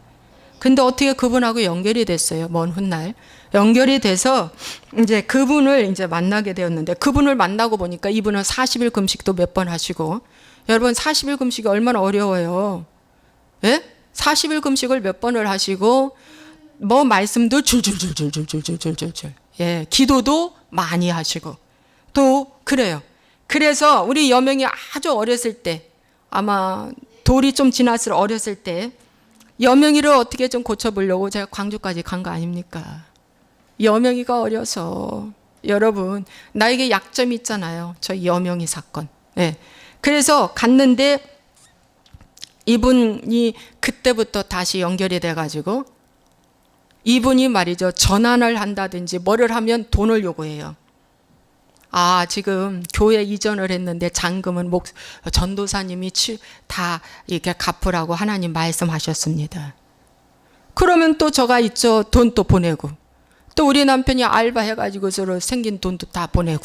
근데 어떻게 그분하고 연결이 됐어요. 먼 훗날 연결이 돼서 이제 그분을 이제 만나게 되었는데, 그분을 만나고 보니까 이분은 40일 금식도 몇 번 하시고, 여러분 40일 금식이 얼마나 어려워요. 예? 40일 금식을 몇 번을 하시고, 뭐 말씀도 줄줄줄줄줄줄줄줄줄, 예, 기도도 많이 하시고, 또 그래요. 그래서 우리 여명이 아주 어렸을 때, 아마 돌이 좀 지났을 어렸을 때 여명이를 어떻게 좀 고쳐보려고 제가 광주까지 간 거 아닙니까? 여명이가 어려서, 여러분 나에게 약점이 있잖아요. 저 여명이 사건. 예. 그래서 갔는데 이분이 그때부터 다시 연결이 돼가지고, 이분이 말이죠, 전환을 한다든지 뭐를 하면 돈을 요구해요. 아, 지금 교회 이전을 했는데 잔금은 전도사님이 다 이렇게 갚으라고 하나님 말씀하셨습니다. 그러면 또 저가 있죠. 돈 또 보내고, 또 우리 남편이 알바 해가지고 서로 생긴 돈도 다 보내고,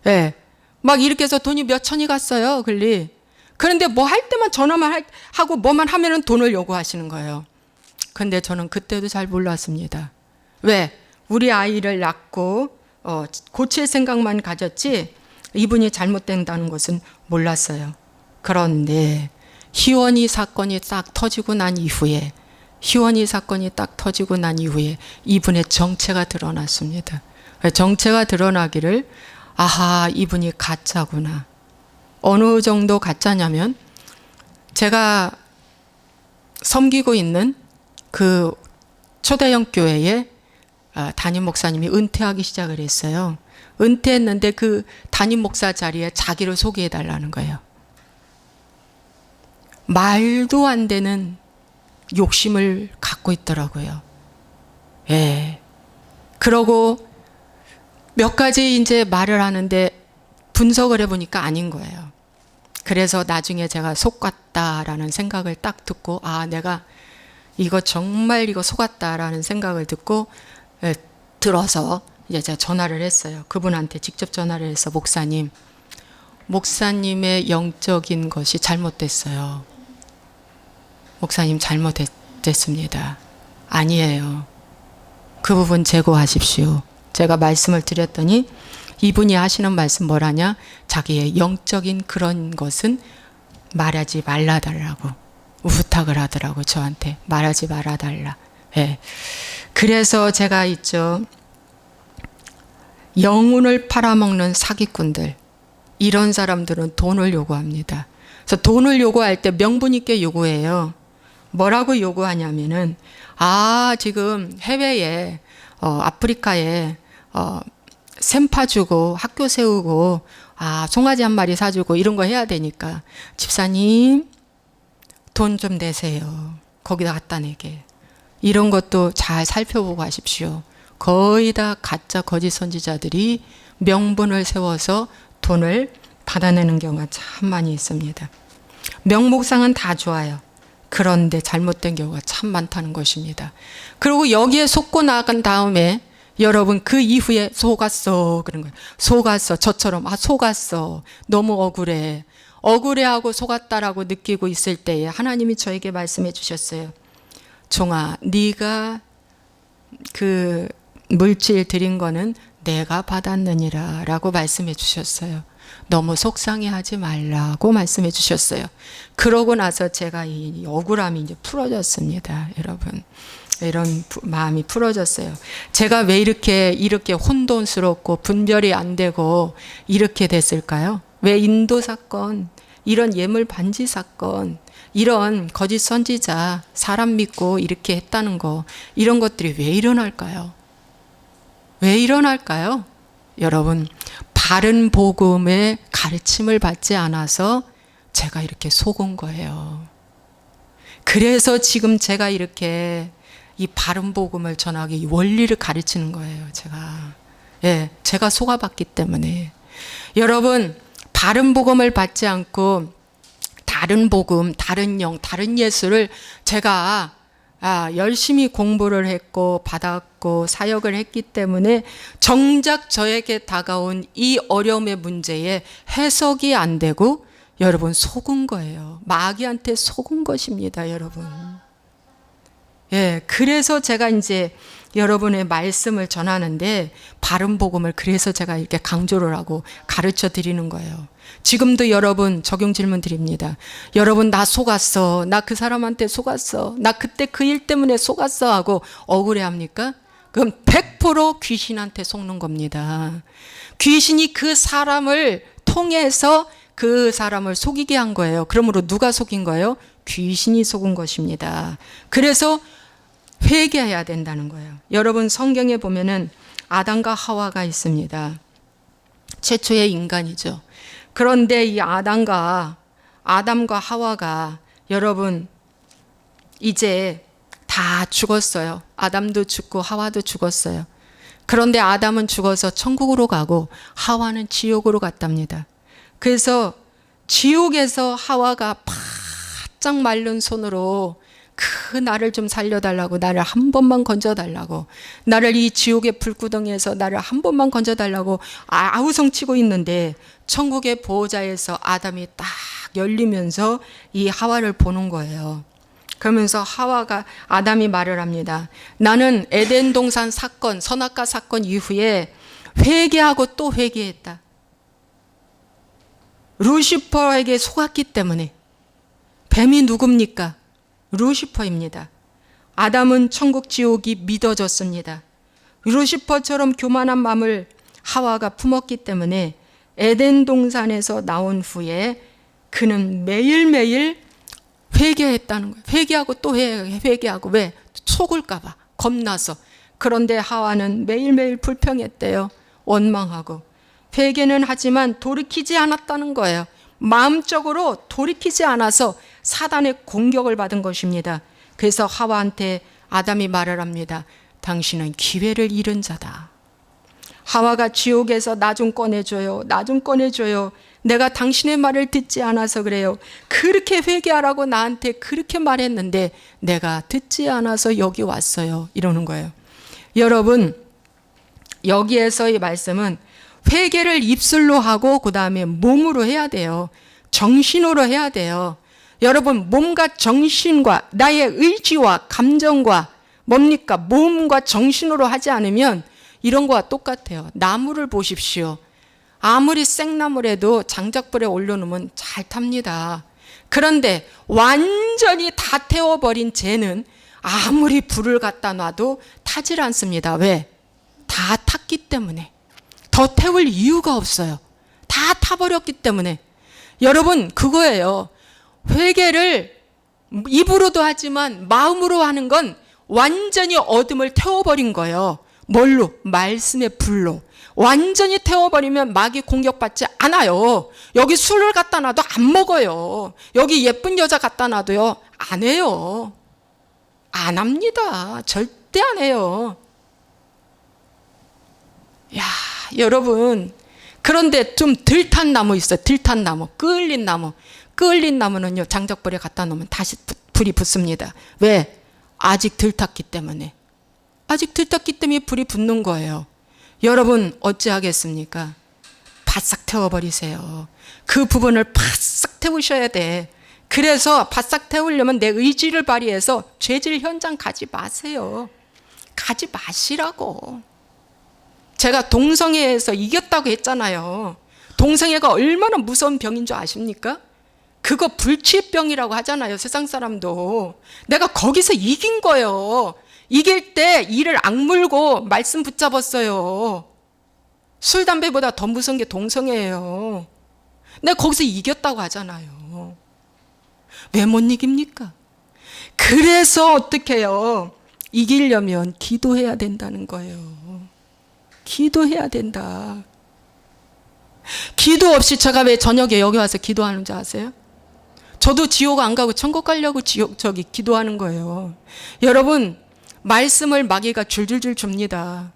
예, 막 이렇게 해서 돈이 몇 천이 갔어요, 글리. 그런데 뭐 할 때만 전화만 하고 뭐만 하면은 돈을 요구하시는 거예요. 근데 저는 그때도 잘 몰랐습니다. 왜? 우리 아이를 낳고 고칠 생각만 가졌지 이분이 잘못된다는 것은 몰랐어요. 그런데 희원이 사건이 딱 터지고 난 이후에, 이분의 정체가 드러났습니다. 정체가 드러나기를, 아하, 이분이 가짜구나. 어느 정도 가짜냐면, 제가 섬기고 있는 그 초대형 교회에 담임 목사님이 은퇴하기 시작을 했어요. 은퇴했는데 그 담임 목사 자리에 자기를 소개해 달라는 거예요. 말도 안 되는 욕심을 갖고 있더라고요. 예. 그러고 몇 가지 이제 말을 하는데 분석을 해보니까 아닌 거예요. 그래서 나중에 제가 속았다라는 생각을 딱 듣고, 아, 내가 정말 이거 속았다라는 생각을 듣고, 예, 들어서 이제 제가 전화를 했어요. 그분한테 직접 전화를 해서, 목사님의 영적인 것이 잘못됐어요. 목사님 잘못됐습니다. 아니에요. 그 부분 제고하십시오. 제가 말씀을 드렸더니 이분이 하시는 말씀 뭐라냐? 자기의 영적인 그런 것은 말하지 말라달라고 부탁을 하더라고. 저한테 말하지 말아달라. 예. 그래서 제가 있죠, 영혼을 팔아먹는 사기꾼들, 이런 사람들은 돈을 요구합니다. 그래서 돈을 요구할 때 명분 있게 요구해요. 뭐라고 요구하냐면은, 아, 지금 해외에 아프리카에 샘파 주고 학교 세우고, 아, 송아지 한 마리 사주고 이런 거 해야 되니까 집사님 돈 좀 내세요. 거기다 갖다 내게. 이런 것도 잘 살펴보고 하십시오. 거의 다 가짜 거짓 선지자들이 명분을 세워서 돈을 받아내는 경우가 참 많이 있습니다. 명목상은 다 좋아요. 그런데 잘못된 경우가 참 많다는 것입니다. 그리고 여기에 속고 나간 다음에 여러분 그 이후에 속았어 그런 거예요. 속았어. 저처럼 속았어. 너무 억울해하고 속았다라고 느끼고 있을 때에 하나님이 저에게 말씀해 주셨어요. 종아, 네가 그 물질 드린 거는 내가 받았느니라 라고 말씀해 주셨어요. 너무 속상해하지 말라고 말씀해 주셨어요. 그러고 나서 제가 이 억울함이 이제 풀어졌습니다. 여러분, 이런 마음이 풀어졌어요. 제가 왜 이렇게 혼돈스럽고 분별이 안 되고 이렇게 됐을까요? 왜 인도 사건, 이런 예물 반지 사건, 이런 거짓 선지자, 사람 믿고 이렇게 했다는 거, 이런 것들이 왜 일어날까요? 왜 일어날까요? 여러분, 바른 복음의 가르침을 받지 않아서 제가 이렇게 속은 거예요. 그래서 지금 제가 이렇게 이 바른 복음을 전하기, 이 원리를 가르치는 거예요. 제가 속아봤기 때문에. 여러분, 바른 복음을 받지 않고 다른 복음, 다른 영, 다른 예수를 제가 열심히 공부를 했고 받았고 사역을 했기 때문에 정작 저에게 다가온 이 어려움의 문제에 해석이 안 되고, 여러분 속은 거예요. 마귀한테 속은 것입니다, 여러분. 예, 그래서 제가 이제 여러분의 말씀을 전하는데 바른 복음을 그래서 제가 이렇게 강조를 하고 가르쳐 드리는 거예요. 지금도 여러분 적용 질문 드립니다. 여러분 나 속았어. 나 그 사람한테 속았어. 나 그때 그 일 때문에 속았어 하고 억울해합니까? 그럼 100% 귀신한테 속는 겁니다. 귀신이 그 사람을 통해서 그 사람을 속이게 한 거예요. 그러므로 누가 속인 거예요? 귀신이 속은 것입니다. 그래서 회개해야 된다는 거예요. 여러분 성경에 보면은 아담과 하와가 있습니다. 최초의 인간이죠. 그런데 이 아담과 하와가 여러분 이제 다 죽었어요. 아담도 죽고 하와도 죽었어요. 그런데 아담은 죽어서 천국으로 가고 하와는 지옥으로 갔답니다. 그래서 지옥에서 하와가 바짝 마른 손으로 그 나를 좀 살려달라고, 나를 한 번만 건져달라고, 나를 이 지옥의 불구덩이에서 나를 한 번만 건져달라고 아우성치고 있는데 천국의 보호자에서 아담이 딱 열리면서 이 하와를 보는 거예요. 그러면서 아담이 말을 합니다. 나는 에덴 동산 사건, 선악과 사건 이후에 회개하고 또 회개했다. 루시퍼에게 속았기 때문에. 뱀이 누굽니까? 루시퍼입니다. 아담은 천국 지옥이 믿어졌습니다. 루시퍼처럼 교만한 마음을 하와가 품었기 때문에 에덴 동산에서 나온 후에 그는 매일매일 회개했다는 거예요. 회개하고 또 회개하고. 왜? 속을까 봐 겁나서. 그런데 하와는 매일매일 불평했대요. 원망하고. 회개는 하지만 돌이키지 않았다는 거예요. 마음적으로 돌이키지 않아서 사단의 공격을 받은 것입니다. 그래서 하와한테 아담이 말을 합니다. 당신은 기회를 잃은 자다. 하와가 지옥에서 나 좀 꺼내줘요. 나 좀 꺼내줘요. 내가 당신의 말을 듣지 않아서 그래요. 그렇게 회개하라고 나한테 그렇게 말했는데 내가 듣지 않아서 여기 왔어요. 이러는 거예요. 여러분 여기에서 이 말씀은 회개를 입술로 하고 그 다음에 몸으로 해야 돼요. 정신으로 해야 돼요. 여러분 몸과 정신과 나의 의지와 감정과 뭡니까? 몸과 정신으로 하지 않으면 이런 거와 똑같아요. 나무를 보십시오. 아무리 생나무라도 장작불에 올려놓으면 잘 탑니다. 그런데 완전히 다 태워버린 쟤는 아무리 불을 갖다 놔도 타질 않습니다. 왜? 다 탔기 때문에. 더 태울 이유가 없어요. 다 타버렸기 때문에. 여러분 그거예요. 회개를 입으로도 하지만 마음으로 하는 건 완전히 어둠을 태워버린 거예요. 뭘로? 말씀의 불로. 완전히 태워버리면 마귀 공격받지 않아요. 여기 술을 갖다 놔도 안 먹어요. 여기 예쁜 여자 갖다 놔도요 안 해요. 안 합니다. 절대 안 해요. 야, 여러분 그런데 좀 덜 탄 나무 있어요. 덜 탄 나무, 끌린 나무. 끌린 나무는요 장작불에 갖다 놓으면 다시 불이 붙습니다. 왜? 아직 덜 탔기 때문에. 아직 덜 탔기 때문에 불이 붙는 거예요. 여러분 어찌하겠습니까? 바싹 태워버리세요. 그 부분을 바싹 태우셔야 돼. 그래서 바싹 태우려면 내 의지를 발휘해서 죄질 현장 가지 마세요. 가지 마시라고. 제가 동성애에서 이겼다고 했잖아요. 동성애가 얼마나 무서운 병인 줄 아십니까? 그거 불치병이라고 하잖아요. 세상 사람도. 내가 거기서 이긴 거예요. 이길 때 이를 악물고 말씀 붙잡았어요. 술, 담배보다 더 무서운 게 동성애예요. 내가 거기서 이겼다고 하잖아요. 왜 못 이깁니까? 그래서 어떻게 해요? 이기려면 기도해야 된다는 거예요. 기도해야 된다. 기도 없이 제가 왜 저녁에 여기 와서 기도하는 줄 아세요? 저도 지옥 안 가고 천국 가려고 기도하는 거예요. 여러분 말씀을 마귀가 줄줄줄 줍니다.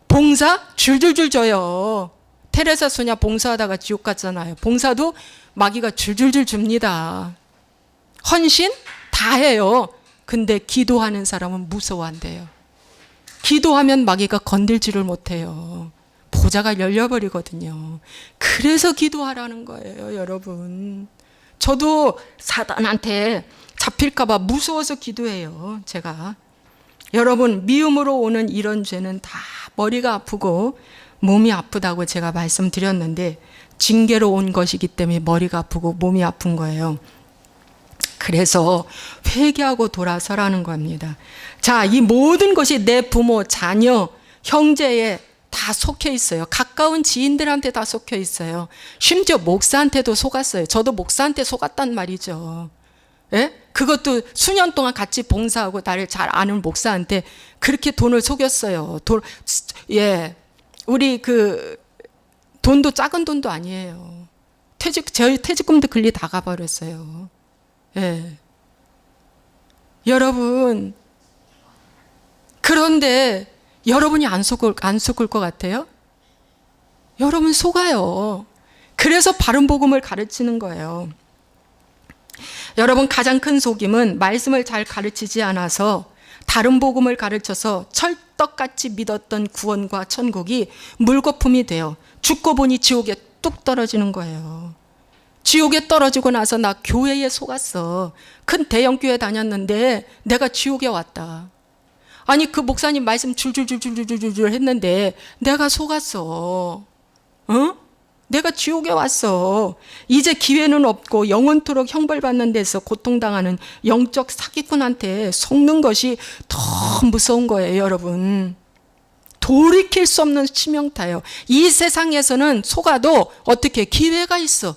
봉사? 줄줄줄 줘요. 테레사 소녀 봉사하다가 지옥 갔잖아요. 봉사도 마귀가 줄줄줄 줍니다. 헌신? 다 해요. 근데 기도하는 사람은 무서워한대요. 기도하면 마귀가 건들지를 못해요. 보좌가 열려버리거든요. 그래서 기도하라는 거예요, 여러분. 저도 사단한테 잡힐까봐 무서워서 기도해요, 제가. 여러분, 미움으로 오는 이런 죄는 다 머리가 아프고 몸이 아프다고 제가 말씀드렸는데, 징계로 온 것이기 때문에 머리가 아프고 몸이 아픈 거예요. 그래서 회개하고 돌아서라는 겁니다. 자, 이 모든 것이 내 부모, 자녀, 형제에 다 속해 있어요. 가까운 지인들한테 다 속혀 있어요. 심지어 목사한테도 속았어요. 저도 목사한테 속았단 말이죠. 예? 그것도 수년 동안 같이 봉사하고 나를 잘 아는 목사한테 그렇게 돈을 속였어요. 예. 우리 돈도 작은 돈도 아니에요. 저희 퇴직금도 글리 다 가버렸어요. 예. 여러분, 그런데 여러분이 안 속을 것 같아요? 여러분 속아요. 그래서 바른 복음을 가르치는 거예요. 여러분, 가장 큰 속임은 말씀을 잘 가르치지 않아서 다른 복음을 가르쳐서 철떡같이 믿었던 구원과 천국이 물거품이 돼요. 죽고 보니 지옥에 뚝 떨어지는 거예요. 지옥에 떨어지고 나서 나 교회에 속았어. 큰 대형교회 다녔는데 내가 지옥에 왔다. 아니, 그 목사님 말씀 줄줄줄줄줄줄 했는데 내가 속았어. 내가 지옥에 왔어. 이제 기회는 없고 영원토록 형벌받는 데서 고통당하는 영적 사기꾼한테 속는 것이 더 무서운 거예요, 여러분. 돌이킬 수 없는 치명타예요. 이 세상에서는 속아도 어떻게 기회가 있어.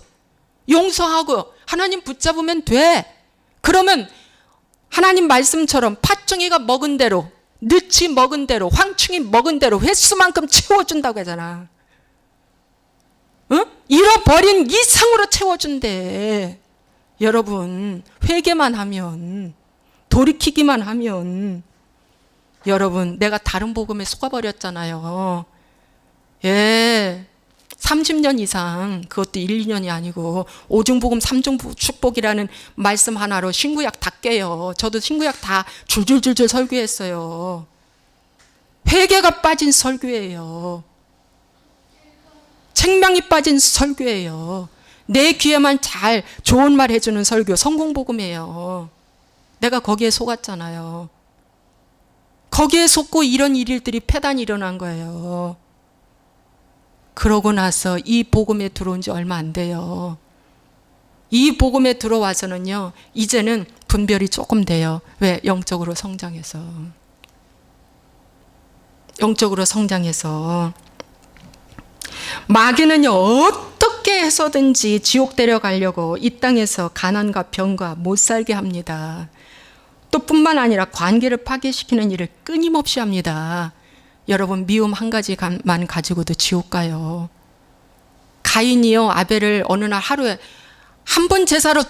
용서하고 하나님 붙잡으면 돼. 그러면 하나님 말씀처럼 팥종이가 먹은 대로, 늪이 먹은 대로, 황충이 먹은 대로 횟수만큼 채워준다고 하잖아. 잃어버린 이상으로 채워준대. 여러분, 회개만 하면, 돌이키기만 하면, 여러분, 내가 다른 복음에 속아버렸잖아요. 예. 30년 이상, 그것도 1, 2년이 아니고 오중복음 3중 축복이라는 말씀 하나로 신구약 다 깨요. 저도 신구약 다 줄줄줄줄 설교했어요. 회개가 빠진 설교예요. 책망이 빠진 설교예요. 내 귀에만 잘 좋은 말 해주는 설교, 성공복음이에요. 내가 거기에 속았잖아요. 거기에 속고 이런 일들이 폐단이 일어난 거예요. 그러고 나서 이 복음에 들어온 지 얼마 안 돼요. 이 복음에 들어와서는요, 이제는 분별이 조금 돼요. 왜? 영적으로 성장해서. 영적으로 성장해서. 마귀는요, 어떻게 해서든지 지옥 데려가려고 이 땅에서 가난과 병과 못 살게 합니다. 또 뿐만 아니라 관계를 파괴시키는 일을 끊임없이 합니다. 여러분, 미움 한 가지만 가지고도 지옥 가요. 가인이요, 아벨을 어느 날 하루에 한 번 제사로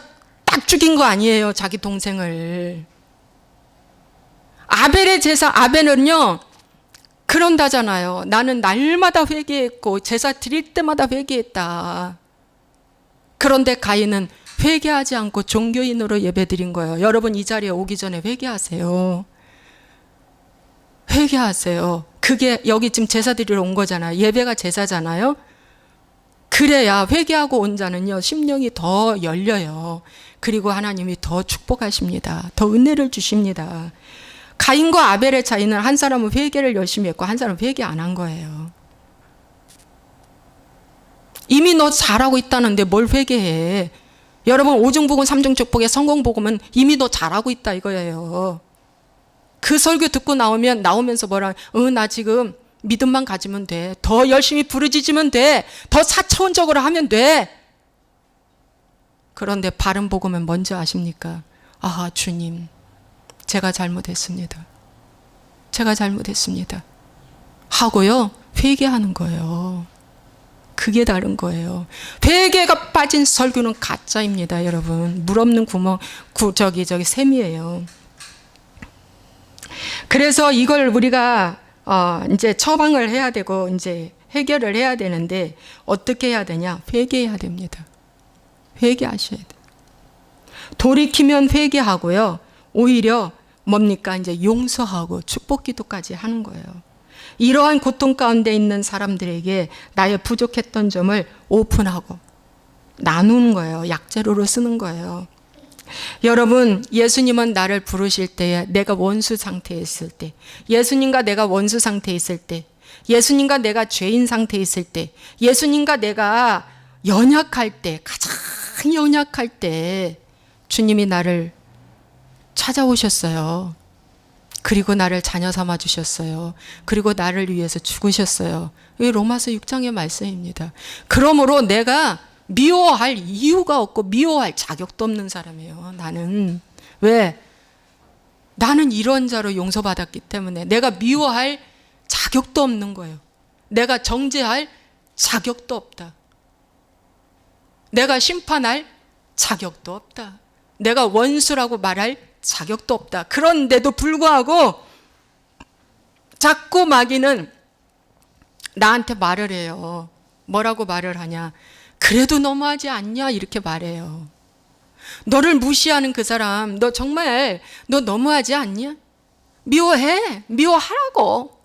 딱 죽인 거 아니에요, 자기 동생을. 아벨의 제사, 아벨은요, 그런다잖아요. 나는 날마다 회개했고 제사 드릴 때마다 회개했다. 그런데 가인은 회개하지 않고 종교인으로 예배드린 거예요. 여러분, 이 자리에 오기 전에 회개하세요. 회개하세요. 그게 여기 지금 제사 드리러 온 거잖아요. 예배가 제사잖아요. 그래야 회개하고 온 자는요, 심령이 더 열려요. 그리고 하나님이 더 축복하십니다. 더 은혜를 주십니다. 가인과 아벨의 차이는 한 사람은 회개를 열심히 했고 한 사람은 회개 안 한 거예요. 이미 너 잘하고 있다는데 뭘 회개해. 여러분, 오중복음 3중 축복의 성공복음은 이미 너 잘하고 있다 이거예요. 그 설교 듣고 나오면서 뭐라, 나 지금 믿음만 가지면 돼. 더 열심히 부르짖으면 돼. 더 4차원적으로 하면 돼. 그런데 바른 복음은 뭔지 아십니까? 아, 주님, 제가 잘못했습니다. 제가 잘못했습니다. 하고요, 회개하는 거예요. 그게 다른 거예요. 회개가 빠진 설교는 가짜입니다, 여러분. 물 없는 구멍, 셈이에요. 그래서 이걸 우리가 이제 처방을 해야 되고 이제 해결을 해야 되는데 어떻게 해야 되냐? 회개해야 됩니다. 회개하셔야 돼요. 돌이키면 회개하고요. 오히려 뭡니까? 이제 용서하고 축복 기도까지 하는 거예요. 이러한 고통 가운데 있는 사람들에게 나의 부족했던 점을 오픈하고 나누는 거예요. 약재료로 쓰는 거예요. 여러분, 예수님은 나를 부르실 때에 내가 원수 상태에 있을 때, 예수님과 내가 원수 상태에 있을 때, 예수님과 내가 죄인 상태에 있을 때, 예수님과 내가 연약할 때, 가장 연약할 때 주님이 나를 찾아오셨어요. 그리고 나를 자녀 삼아 주셨어요. 그리고 나를 위해서 죽으셨어요. 이게 로마서 6장의 말씀입니다. 그러므로 내가 미워할 이유가 없고 미워할 자격도 없는 사람이에요. 나는. 왜? 나는 이런 자로 용서받았기 때문에 내가 미워할 자격도 없는 거예요. 내가 정죄할 자격도 없다. 내가 심판할 자격도 없다. 내가 원수라고 말할 자격도 없다. 그런데도 불구하고 자꾸 마귀는 나한테 말을 해요. 뭐라고 말을 하냐? 그래도 너무하지 않냐? 이렇게 말해요. 너를 무시하는 그 사람, 너 정말 너 너무하지 않냐? 미워해. 미워하라고.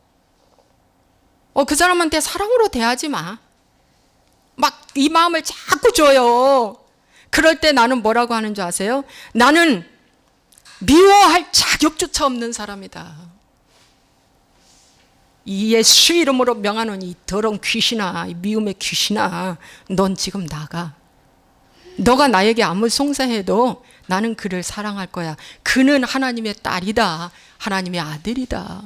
그 사람한테 사랑으로 대하지 마. 막 이 마음을 자꾸 줘요. 그럴 때 나는 뭐라고 하는 줄 아세요? 나는 미워할 자격조차 없는 사람이다. 이 예수 이름으로 명하노니 이 더러운 귀신아, 이 미움의 귀신아, 넌 지금 나가. 너가 나에게 아무 송사해도 나는 그를 사랑할 거야. 그는 하나님의 딸이다. 하나님의 아들이다.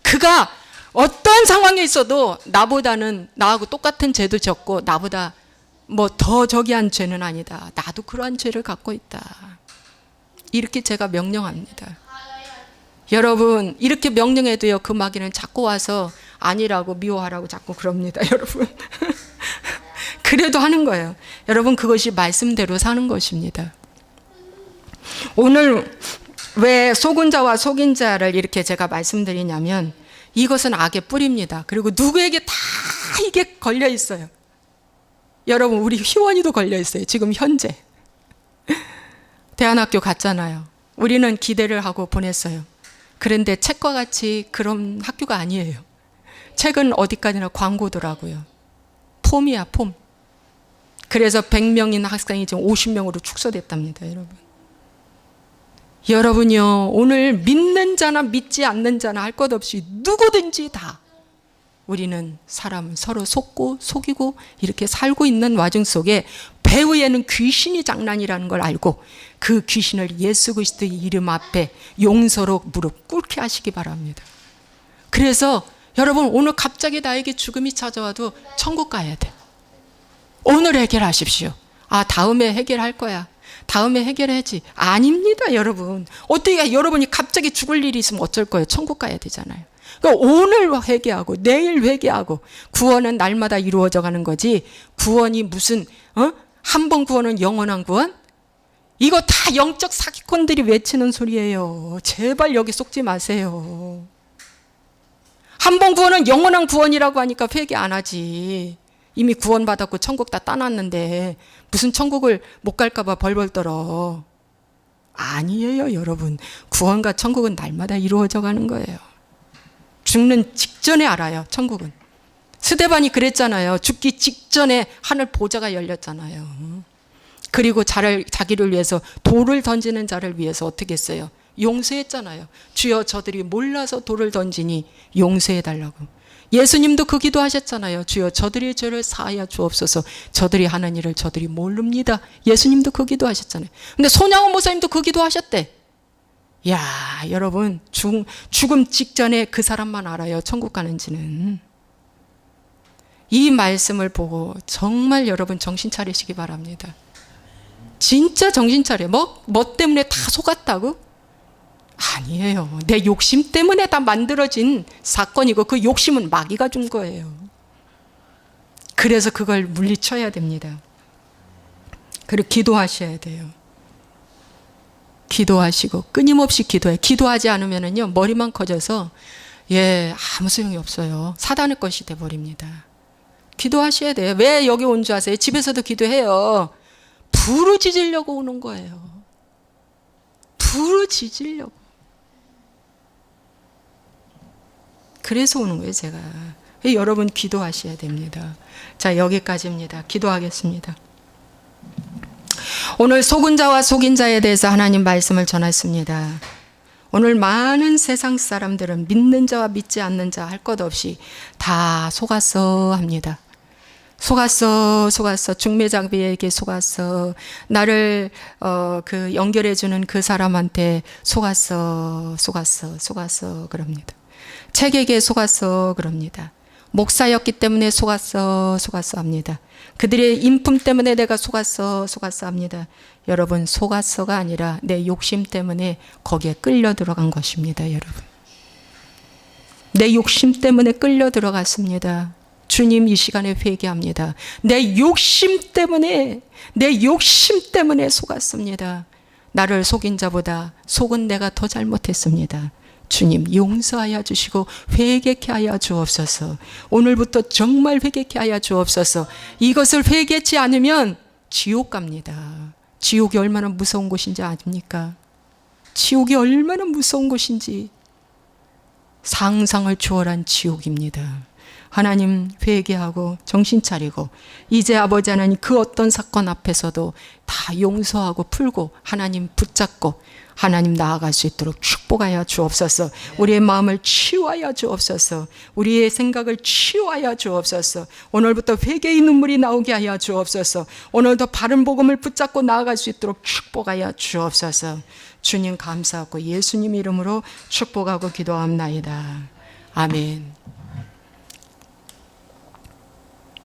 그가 어떤 상황에 있어도 나보다는 나하고 똑같은 죄도 졌고 나보다 뭐 더 저기한 죄는 아니다. 나도 그러한 죄를 갖고 있다. 이렇게 제가 명령합니다. 여러분, 이렇게 명령해도요, 그 마귀는 자꾸 와서 아니라고 미워하라고 자꾸 그럽니다. 여러분. 그래도 하는 거예요. 여러분, 그것이 말씀대로 사는 것입니다. 오늘 왜 속은 자와 속인 자를 이렇게 제가 말씀드리냐면 이것은 악의 뿌리입니다. 그리고 누구에게 다 이게 걸려 있어요. 여러분, 우리 희원이도 걸려 있어요. 지금 현재. 대안학교 갔잖아요. 우리는 기대를 하고 보냈어요. 그런데 책과 같이 그런 학교가 아니에요. 책은 어디까지나 광고더라고요. 폼이야, 폼. 그래서 100명인 학생이 지금 50명으로 축소됐답니다, 여러분. 여러분요, 오늘 믿는 자나 믿지 않는 자나 할 것 없이 누구든지 다 우리는 사람을 서로 속고 속이고 이렇게 살고 있는 와중 속에 배후에는 귀신이 장난이라는 걸 알고 그 귀신을 예수 그리스도의 이름 앞에 용서로 무릎 꿇게 하시기 바랍니다. 그래서 여러분, 오늘 갑자기 나에게 죽음이 찾아와도 천국 가야 돼. 오늘 해결하십시오. 다음에 해결할 거야. 다음에 해결해야지. 아닙니다, 여러분. 어떻게 여러분이 갑자기 죽을 일이 있으면 어쩔 거예요? 천국 가야 되잖아요. 그러니까 오늘 회개하고 내일 회개하고 구원은 날마다 이루어져 가는 거지. 구원이 무슨 한 번 구원은 영원한 구원? 이거 다 영적 사기꾼들이 외치는 소리예요. 제발 여기 속지 마세요. 한 번 구원은 영원한 구원이라고 하니까 회개 안 하지. 이미 구원받았고 천국 다 따놨는데 무슨 천국을 못 갈까 봐 벌벌 떨어. 아니에요, 여러분. 구원과 천국은 날마다 이루어져 가는 거예요. 죽는 직전에 알아요, 천국은. 스데반이 그랬잖아요. 죽기 직전에 하늘 보좌가 열렸잖아요. 그리고 자기를 위해서 돌을 던지는 자를 위해서 어떻게 했어요? 용서했잖아요. 주여, 저들이 몰라서 돌을 던지니 용서해달라고. 예수님도 그 기도하셨잖아요. 주여, 저들의 죄를 사하여 주옵소서. 저들이 하는 일을 저들이 모릅니다. 예수님도 그 기도하셨잖아요. 근데 손양원 목사님도 그 기도하셨대. 야, 여러분, 죽음 직전에 그 사람만 알아요, 천국 가는지는. 이 말씀을 보고 정말 여러분 정신 차리시기 바랍니다. 진짜 정신 차려. 뭐 때문에 다 속았다고? 아니에요. 내 욕심 때문에 다 만들어진 사건이고 그 욕심은 마귀가 준 거예요. 그래서 그걸 물리쳐야 됩니다. 그리고 기도하셔야 돼요. 기도하시고 끊임없이 기도해. 기도하지 않으면은요, 머리만 커져서 아무 소용이 없어요. 사단의 것이 돼버립니다. 기도하셔야 돼요. 왜 여기 온 줄 아세요? 집에서도 기도해요. 부르짖으려고 오는 거예요. 부르짖으려고. 그래서 오는 거예요, 제가. 여러분 기도하셔야 됩니다. 자, 여기까지입니다. 기도하겠습니다. 오늘 속은 자와 속인 자에 대해서 하나님 말씀을 전했습니다. 오늘 많은 세상 사람들은 믿는 자와 믿지 않는 자 할 것 없이 다 속았어 합니다. 속았어, 속았어. 중매장비에게 속았어. 나를 연결해주는 그 사람한테 속았어, 속았어, 속았어 그럽니다. 책에게 속았어 그럽니다. 목사였기 때문에 속았어, 속았어 합니다. 그들의 인품 때문에 내가 속았어, 속았어 합니다. 여러분, 속았어가 아니라 내 욕심 때문에 거기에 끌려 들어간 것입니다, 여러분. 내 욕심 때문에 끌려 들어갔습니다. 주님, 이 시간에 회개합니다. 내 욕심 때문에 속았습니다. 나를 속인 자보다 속은 내가 더 잘못했습니다. 주님, 용서하여 주시고 회개케 하여 주옵소서. 오늘부터 정말 회개케 하여 주옵소서. 이것을 회개치 않으면 지옥 갑니다. 지옥이 얼마나 무서운 곳인지 아십니까? 지옥이 얼마나 무서운 곳인지 상상을 초월한 지옥입니다. 하나님, 회개하고 정신 차리고 이제 아버지 하나님, 그 어떤 사건 앞에서도 다 용서하고 풀고 하나님 붙잡고 하나님 나아갈 수 있도록 축복하여 주옵소서. 우리의 마음을 치유하여 주옵소서. 우리의 생각을 치유하여 주옵소서. 오늘부터 회개의 눈물이 나오게 하여 주옵소서. 오늘도 바른 복음을 붙잡고 나아갈 수 있도록 축복하여 주옵소서. 주님 감사하고 예수님 이름으로 축복하고 기도합나이다. 아멘.